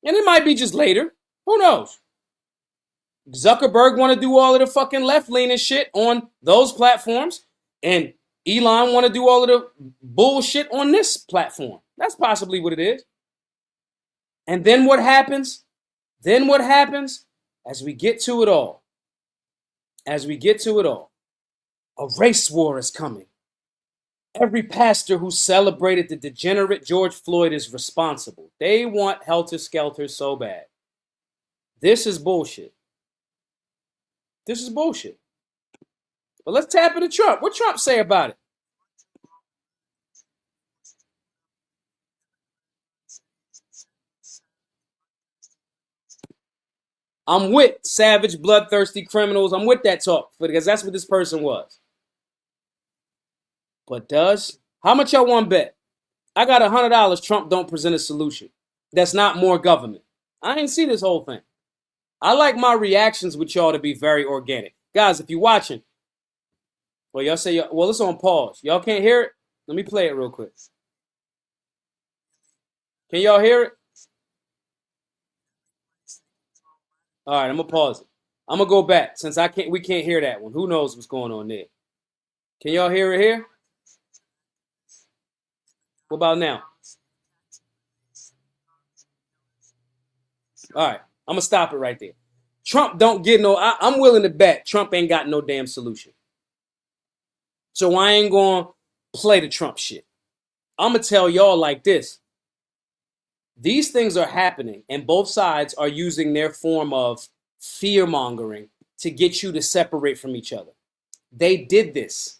Speaker 1: and it might be just later. Who knows? Zuckerberg want to do all of the fucking left-leaning shit on those platforms, and Elon want to do all of the bullshit on this platform. That's possibly what it is. And then what happens? Then what happens? As we get to it all, a race war is coming. Every pastor who celebrated the degenerate George Floyd is responsible. They want helter-skelter so bad. This is bullshit. This is bullshit. But let's tap into Trump. What Trump say about it? I'm with savage, bloodthirsty criminals. I'm with that talk because that's what this person was. But how much y'all want to bet? I got $100 Trump don't present a solution. That's not more government. I ain't see this whole thing. I like my reactions with y'all to be very organic. Guys, if you're watching, well, y'all say, well, it's on pause. Y'all can't hear it? Let me play it real quick. Can y'all hear it? All right, I'm going to pause it. I'm going to go back since we can't hear that one. Who knows what's going on there? Can y'all hear it here? What about now? All right, I'm going to stop it right there. Trump don't get I'm willing to bet Trump ain't got no damn solution. So I ain't going to play the Trump shit. I'm going to tell y'all like this. These things are happening, and both sides are using their form of fear-mongering to get you to separate from each other. They did this.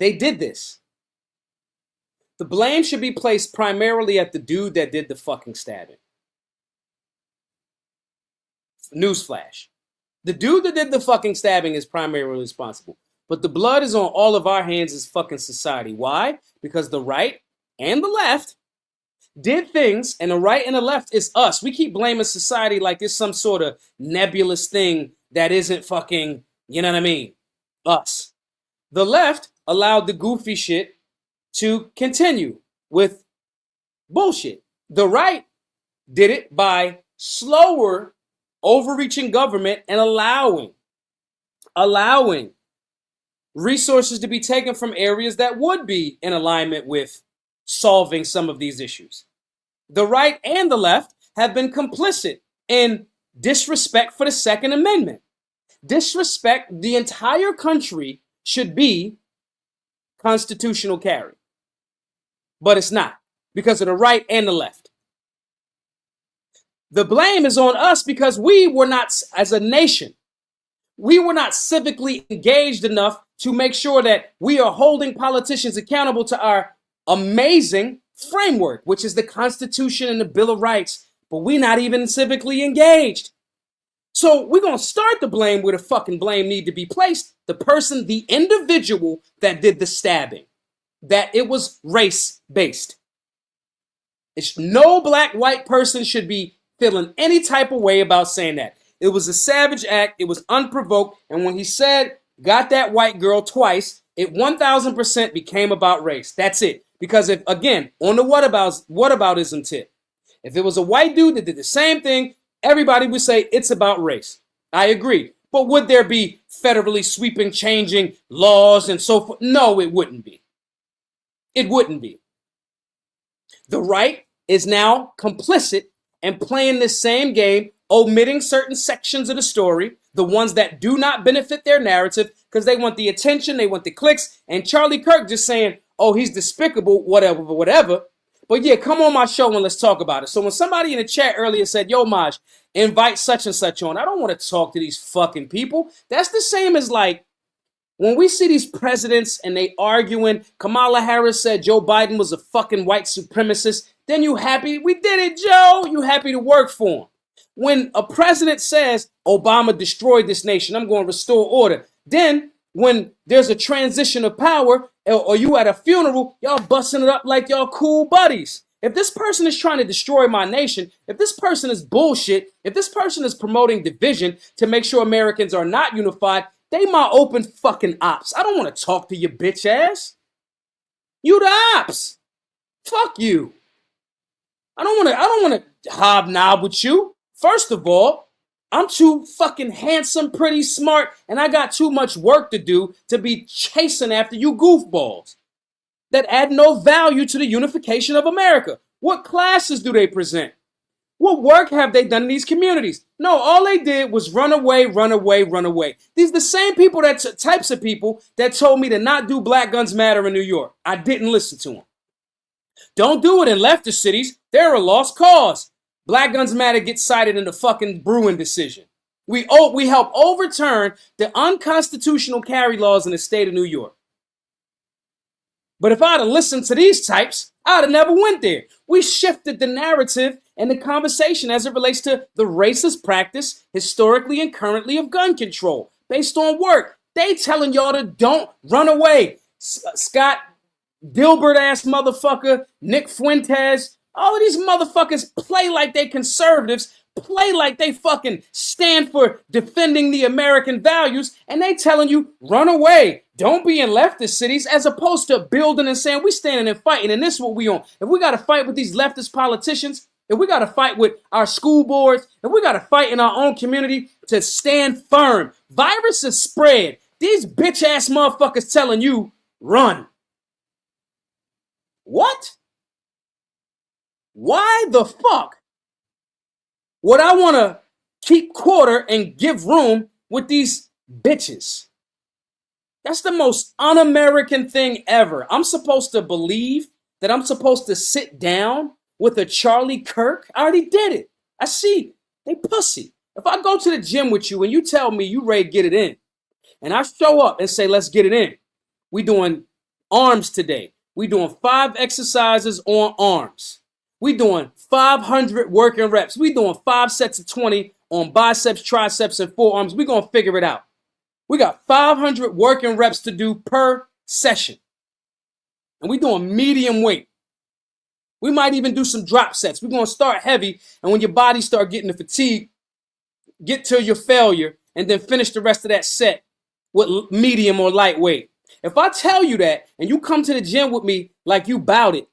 Speaker 1: They did this. The blame should be placed primarily at the dude that did the fucking stabbing. Newsflash. The dude that did the fucking stabbing is primarily responsible. But the blood is on all of our hands as fucking society. Why? Because the right and the left did things, and the right and the left is us. We keep blaming society like it's some sort of nebulous thing that isn't fucking, you know what I mean? Us. The left allowed the goofy shit to continue with bullshit. The right did it by slower, overreaching government and allowing resources to be taken from areas that would be in alignment with solving some of these issues. The right and the left have been complicit in disrespect for the Second Amendment. Disrespect, the entire country should be constitutional carry. But it's not, because of the right and the left. The blame is on us because we were not, as a nation, we were not civically engaged enough to make sure that we are holding politicians accountable to our amazing framework, which is the Constitution and the Bill of Rights, but we're not even civically engaged. So we're going to start the blame where the fucking blame need to be placed. The person, the individual that did the stabbing, that it was race-based. No black, white person should be feeling any type of way about saying that. It was a savage act. It was unprovoked. And when he said, got that white girl twice, it 1000% became about race. That's it. Because if, again, on the whataboutism tip, if it was a white dude that did the same thing, everybody would say it's about race. I agree. But would there be federally sweeping, changing laws and so forth? No, it wouldn't be. It wouldn't be. The right is now complicit and playing this same game, omitting certain sections of the story, the ones that do not benefit their narrative, because they want the attention, they want the clicks, and Charlie Kirk just saying, oh, he's despicable, whatever. But yeah, come on my show and let's talk about it. So when somebody in the chat earlier said, yo, Maj, invite such and such on, I don't want to talk to these fucking people. That's the same as like, when we see these presidents and they arguing, Kamala Harris said Joe Biden was a fucking white supremacist, then you happy? We did it, Joe. You happy to work for him. When a president says Obama destroyed this nation, I'm going to restore order. Then when there's a transition of power or you at a funeral, y'all busting it up like y'all cool buddies. If this person is trying to destroy my nation, if this person is bullshit, if this person is promoting division to make sure Americans are not unified, they my open fucking ops. I don't want to talk to your bitch ass. You the ops. Fuck you. I don't want to hobnob with you. First of all, I'm too fucking handsome, pretty, smart, and I got too much work to do to be chasing after you goofballs that add no value to the unification of America. What classes do they present? What work have they done in these communities? No, all they did was run away. These are the same people, types of people that told me to not do Black Guns Matter in New York. I didn't listen to them. Don't do it in leftist cities. They're a lost cause. Black Guns Matter gets cited in the fucking Bruin decision. We help overturn the unconstitutional carry laws in the state of New York. But if I'd have listened to these types, I'd have never went there. We shifted the narrative and the conversation as it relates to the racist practice historically and currently of gun control based on work. They telling y'all to don't run away. Scott Dilbert ass motherfucker, Nick Fuentes, all of these motherfuckers play like they conservatives, play like they fucking stand for defending the American values, and they telling you, run away. Don't be in leftist cities, as opposed to building and saying, we standing and fighting, and this is what we on. If we got to fight with these leftist politicians, if we got to fight with our school boards, if we got to fight in our own community to stand firm, viruses spread. These bitch ass motherfuckers telling you, run. What? Why the fuck would I want to keep quarter and give room with these bitches? That's the most un-American thing ever. I'm supposed to believe that I'm supposed to sit down with a Charlie Kirk? I already did it. I see. They pussy. If I go to the gym with you and you tell me you ready to get it in, and I show up and say, let's get it in. We doing arms today. We doing 5 exercises on arms. We doing 500 working reps. We doing 5 sets of 20 on biceps, triceps, and forearms. We gonna figure it out. We got 500 working reps to do per session. And we doing medium weight. We might even do some drop sets. We're gonna start heavy, and when your body start getting the fatigue, get to your failure, and then finish the rest of that set with medium or lightweight. If I tell you that, and you come to the gym with me like you bout it,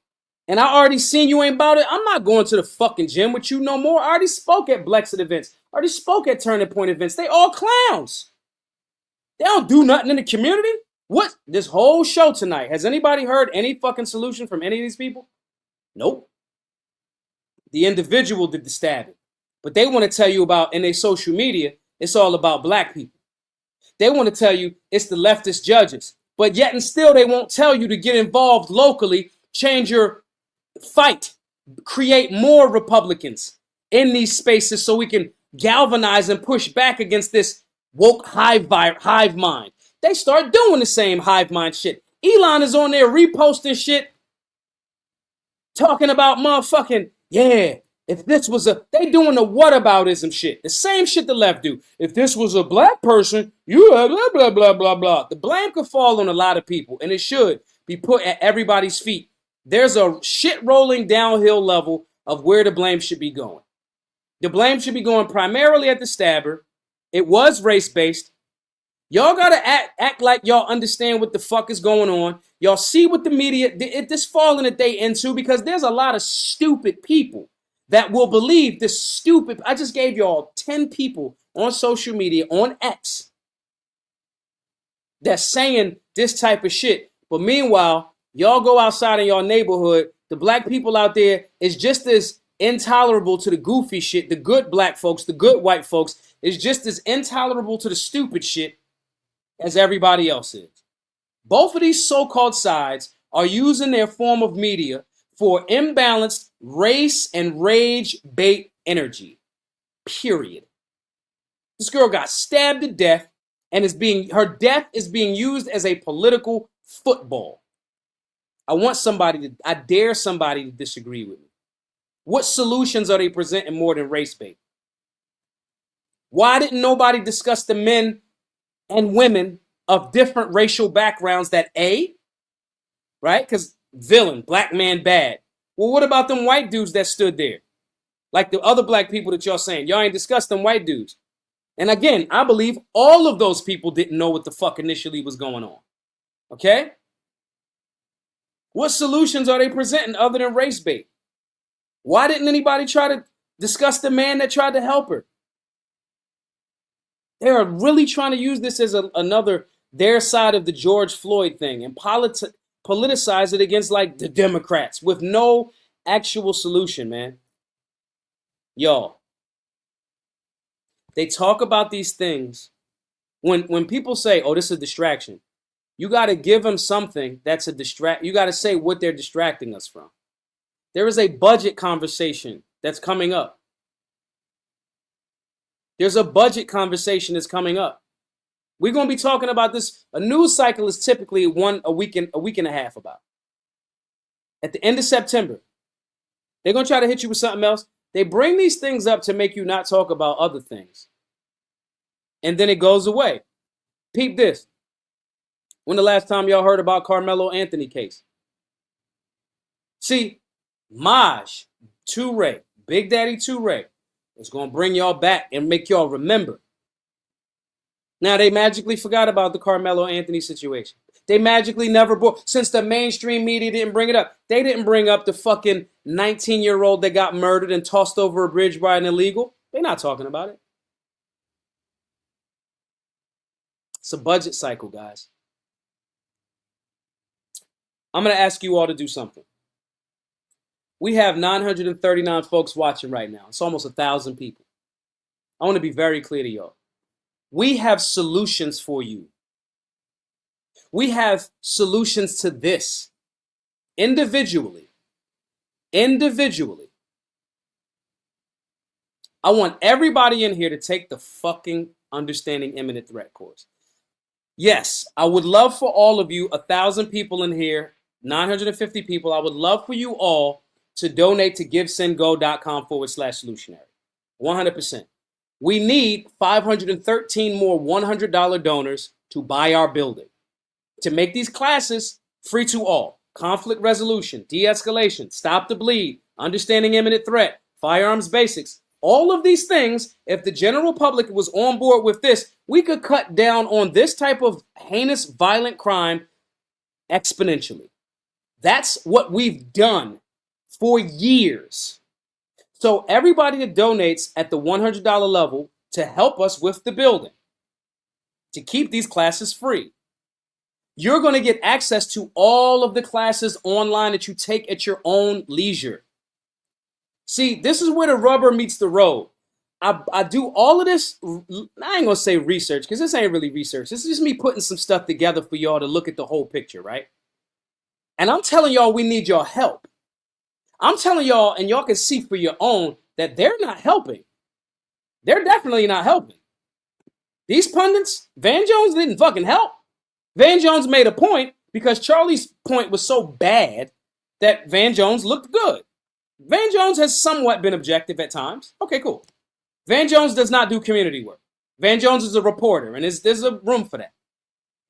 Speaker 1: and I already seen you ain't bout it, I'm not going to the fucking gym with you no more. I already spoke at Blexit events. I already spoke at Turning Point events. They all clowns. They don't do nothing in the community. What? This whole show tonight, has anybody heard any fucking solution from any of these people? Nope. The individual did the stabbing. But they want to tell you about, in their social media, it's all about black people. They want to tell you it's the leftist judges. But yet and still, they won't tell you to get involved locally, change your fight, create more Republicans in these spaces so we can galvanize and push back against this woke hive mind. They start doing the same hive mind shit. Elon is on there reposting shit, talking about motherfucking, yeah, if this was they doing the whataboutism shit. The same shit the left do. If this was a black person, you blah, blah, blah, blah, blah. The blame could fall on a lot of people, and it should be put at everybody's feet. There's a shit rolling downhill level of where the blame should be going. The blame should be going primarily at the stabber. It was race-based. Y'all gotta act like y'all understand what the fuck is going on. Y'all see what the media, this falling that they into, because there's a lot of stupid people that will believe this stupid. I just gave y'all 10 people on social media, on X, that's saying this type of shit. But meanwhile, y'all go outside in y'all neighborhood, the black people out there is just as intolerable to the goofy shit. The good black folks, the good white folks, is just as intolerable to the stupid shit as everybody else is. Both of these so-called sides are using their form of media for imbalanced race and rage bait energy. Period. This girl got stabbed to death, and her death is being used as a political football. I dare somebody to disagree with me. What solutions are they presenting more than race bait? Why didn't nobody discuss the men and women of different racial backgrounds that right? Because villain, black man bad. Well, what about them white dudes that stood there? Like the other black people that y'all saying. Y'all ain't discussed them white dudes. And again, I believe all of those people didn't know what the fuck initially was going on. Okay? What solutions are they presenting other than race bait? Why didn't anybody try to discuss the man that tried to help her? They are really trying to use this as another, their side of the George Floyd thing, and politicize it against like the Democrats with no actual solution, man. Y'all, they talk about these things. When people say, oh, this is a distraction, you got to give them something that's a distract. You got to say what they're distracting us from. There is a budget conversation that's coming up. There's a budget conversation that's coming up. We're going to be talking about this. A news cycle is typically a week and a half about. At the end of September, they're going to try to hit you with something else. They bring these things up to make you not talk about other things. And then it goes away. Peep this. When the last time y'all heard about Carmelo Anthony case? See, Maj Toure, Big Daddy Toure, is going to bring y'all back and make y'all remember. Now, they magically forgot about the Carmelo Anthony situation. They magically never brought, since the mainstream media didn't bring it up. They didn't bring up the fucking 19-year-old that got murdered and tossed over a bridge by an illegal. They're not talking about it. It's a budget cycle, guys. I'm going to ask you all to do something. We have 939 folks watching right now. It's almost 1,000 people. I want to be very clear to y'all. We have solutions for you. We have solutions to this. Individually. I want everybody in here to take the fucking Understanding Imminent Threat course. Yes, I would love for all of you, 1,000 people in here, 950 people, I would love for you all to donate to givesendgo.com/solutionary. 100%. We need 513 more $100 donors to buy our building, to make these classes free to all. Conflict resolution, de-escalation, stop the bleed, understanding imminent threat, firearms basics. All of these things, if the general public was on board with this, we could cut down on this type of heinous, violent crime exponentially. That's what we've done for years. So everybody that donates at the $100 level to help us with the building, to keep these classes free, you're going to get access to all of the classes online that you take at your own leisure. See, this is where the rubber meets the road. I do all of this, I ain't going to say research, because this ain't really research. This is just me putting some stuff together for y'all to look at the whole picture, right? And I'm telling y'all we need your help. I'm telling y'all, and y'all can see for your own, that they're not helping. They're definitely not helping. These pundits, Van Jones didn't fucking help. Van Jones made a point because Charlie's point was so bad that Van Jones looked good. Van Jones has somewhat been objective at times. Okay, cool. Van Jones does not do community work. Van Jones is a reporter, and there's a room for that.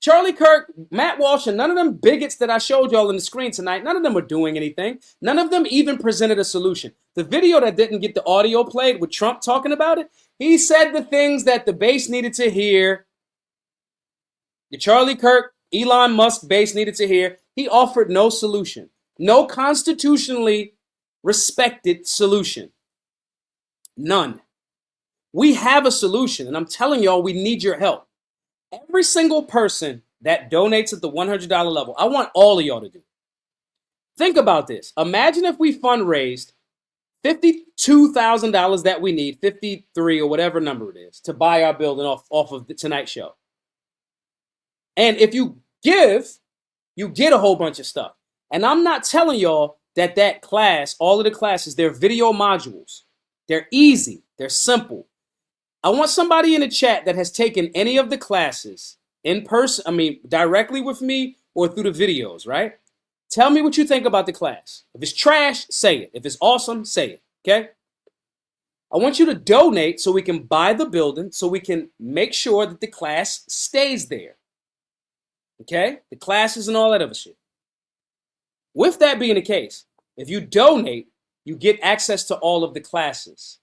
Speaker 1: Charlie Kirk, Matt Walsh, and none of them bigots that I showed y'all on the screen tonight, none of them are doing anything. None of them even presented a solution. The video that didn't get the audio played with Trump talking about it, he said the things that the base needed to hear. The Charlie Kirk, Elon Musk base needed to hear. He offered no solution. No constitutionally respected solution. None. We have a solution, and I'm telling y'all we need your help. Every single person that donates at the $100 level, I want all of y'all to do. Think about this. Imagine if we fundraised $52,000 that we need, 53 or whatever number it is, to buy our building off of the Tonight Show. And if you give, you get a whole bunch of stuff. And I'm not telling y'all that class, all of the classes, they're video modules. They're easy. They're simple. I want somebody in the chat that has taken any of the classes in person, directly with me or through the videos, right? Tell me what you think about the class. If it's trash, say it. If it's awesome, say it, okay? I want you to donate so we can buy the building, so we can make sure that the class stays there, okay? The classes and all that other shit. With that being the case, if you donate, you get access to all of the classes.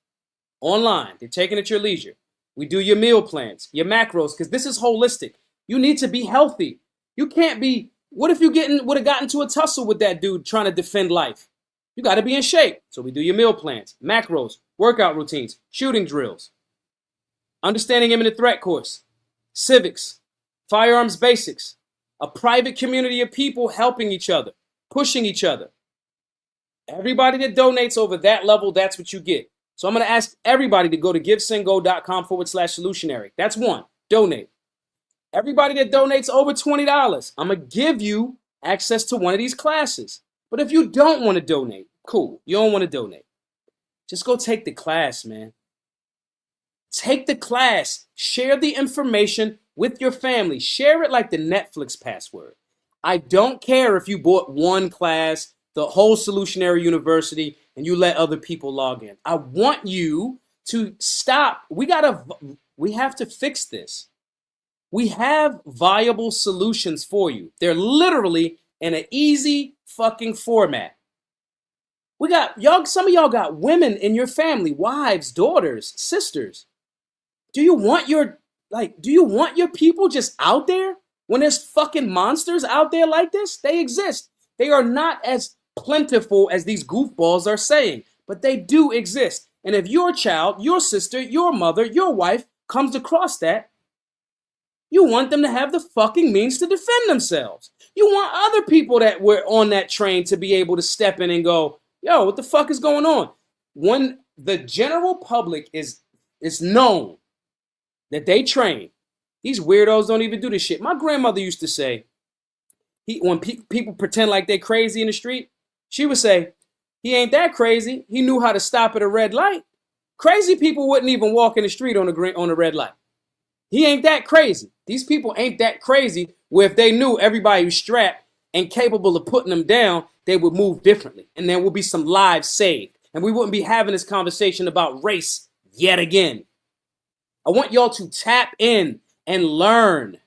Speaker 1: Online, they're taken at your leisure. We do your meal plans, your macros, because this is holistic. You need to be healthy. You can't be, what if you would have gotten into a tussle with that dude trying to defend life? You got to be in shape. So we do your meal plans, macros, workout routines, shooting drills, understanding imminent threat course, civics, firearms basics, a private community of people helping each other, pushing each other. Everybody that donates over that level, that's what you get. So I'm going to ask everybody to go to givesendgo.com/solutionary. That's one. Donate. Everybody that donates over $20, I'm going to give you access to one of these classes. But if you don't want to donate, cool. You don't want to donate. Just go take the class, man. Take the class. Share the information with your family. Share it like the Netflix password. I don't care if you bought one class, the whole Solutionary University, and you let other people log in. I want you to stop. We have to fix this. We have viable solutions for you. They're literally in an easy fucking format. We got y'all, some of y'all got women in your family, wives, daughters, sisters. Do you want your people just out there when there's fucking monsters out there like this? They exist. They are not as plentiful as these goofballs are saying, but they do exist. And if your child, your sister, your mother, your wife comes across that, you want them to have the fucking means to defend themselves. You want other people that were on that train to be able to step in and go, yo, what the fuck is going on? When the general public is known that they train, these weirdos don't even do this shit. My grandmother used to say, when people pretend like they're crazy in the street, she would say, he ain't that crazy. He knew how to stop at a red light. Crazy people wouldn't even walk in the street on a red light. He ain't that crazy. These people ain't that crazy where if they knew everybody was strapped and capable of putting them down, they would move differently. And there would be some lives saved. And we wouldn't be having this conversation about race yet again. I want y'all to tap in and learn.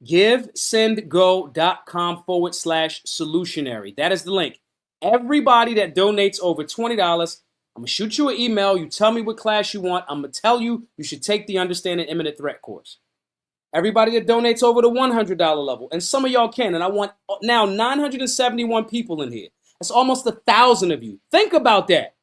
Speaker 1: GiveSendGo.com/solutionary. That is the link. Everybody that donates over $20, I'm going to shoot you an email. You tell me what class you want. I'm going to tell you you should take the Understanding Imminent Threat course. Everybody that donates over the $100 level, and some of y'all can, and I want now 971 people in here. That's almost 1,000 of you. Think about that.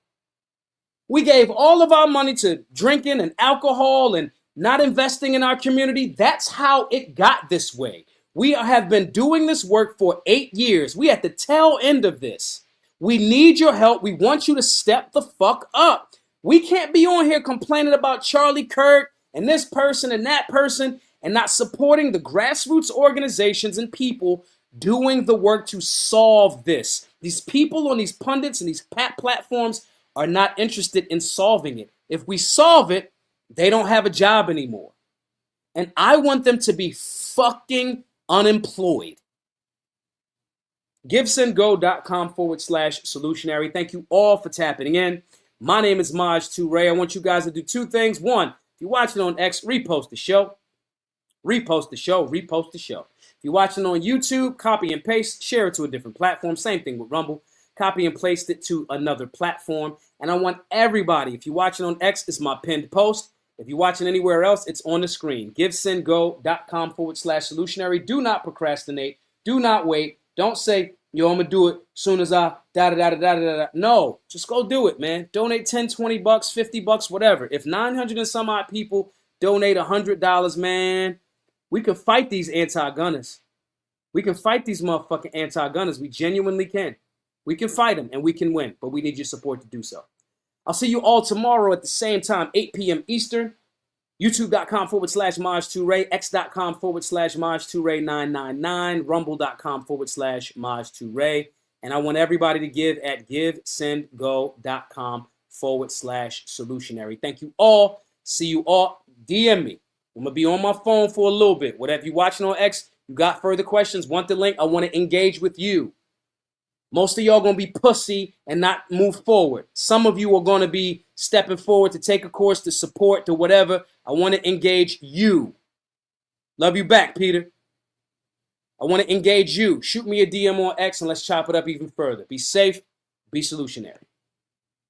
Speaker 1: We gave all of our money to drinking and alcohol and not investing in our community. That's how it got this way. We have been doing this work for 8 years. We at the tail end of this. We need your help. We want you to step the fuck up. We can't be on here complaining about Charlie Kirk and this person and that person and not supporting the grassroots organizations and people doing the work to solve this. These people on these pundits and these platforms are not interested in solving it. If we solve it, they don't have a job anymore. And I want them to be fucking unemployed. GiveSendGo.com/solutionary. Thank you all for tapping in. My name is Maj Toure. I want you guys to do two things. One, if you're watching on X, repost the show. Repost the show. Repost the show. If you're watching on YouTube, copy and paste, share it to a different platform. Same thing with Rumble. Copy and paste it to another platform. And I want everybody, if you're watching on X, it's my pinned post. If you're watching anywhere else, it's on the screen. GiveSendGo.com/solutionary. Do not procrastinate. Do not wait. Don't say, yo, I'm going to do it soon as I da-da-da-da-da-da-da. No, just go do it, man. Donate 10, 20 bucks, 50 bucks, whatever. If 900 and some odd people donate $100, man, we can fight these anti-gunners. We can fight these motherfucking anti-gunners. We genuinely can. We can fight them and we can win, but we need your support to do so. I'll see you all tomorrow at the same time, 8 p.m. Eastern. YouTube.com/Maj Toure, X.com/Maj Toure 999, Rumble.com/Maj Toure. And I want everybody to give at GiveSendGo.com/solutionary. Thank you all. See you all. DM me. I'm going to be on my phone for a little bit. Whatever you're watching on X, you got further questions, want the link, I want to engage with you. Most of y'all going to be pussy and not move forward. Some of you are going to be stepping forward to take a course, to support, to whatever. I want to engage you. Love you back, Peter. I want to engage you. Shoot me a DM on X and let's chop it up even further. Be safe. Be solutionary.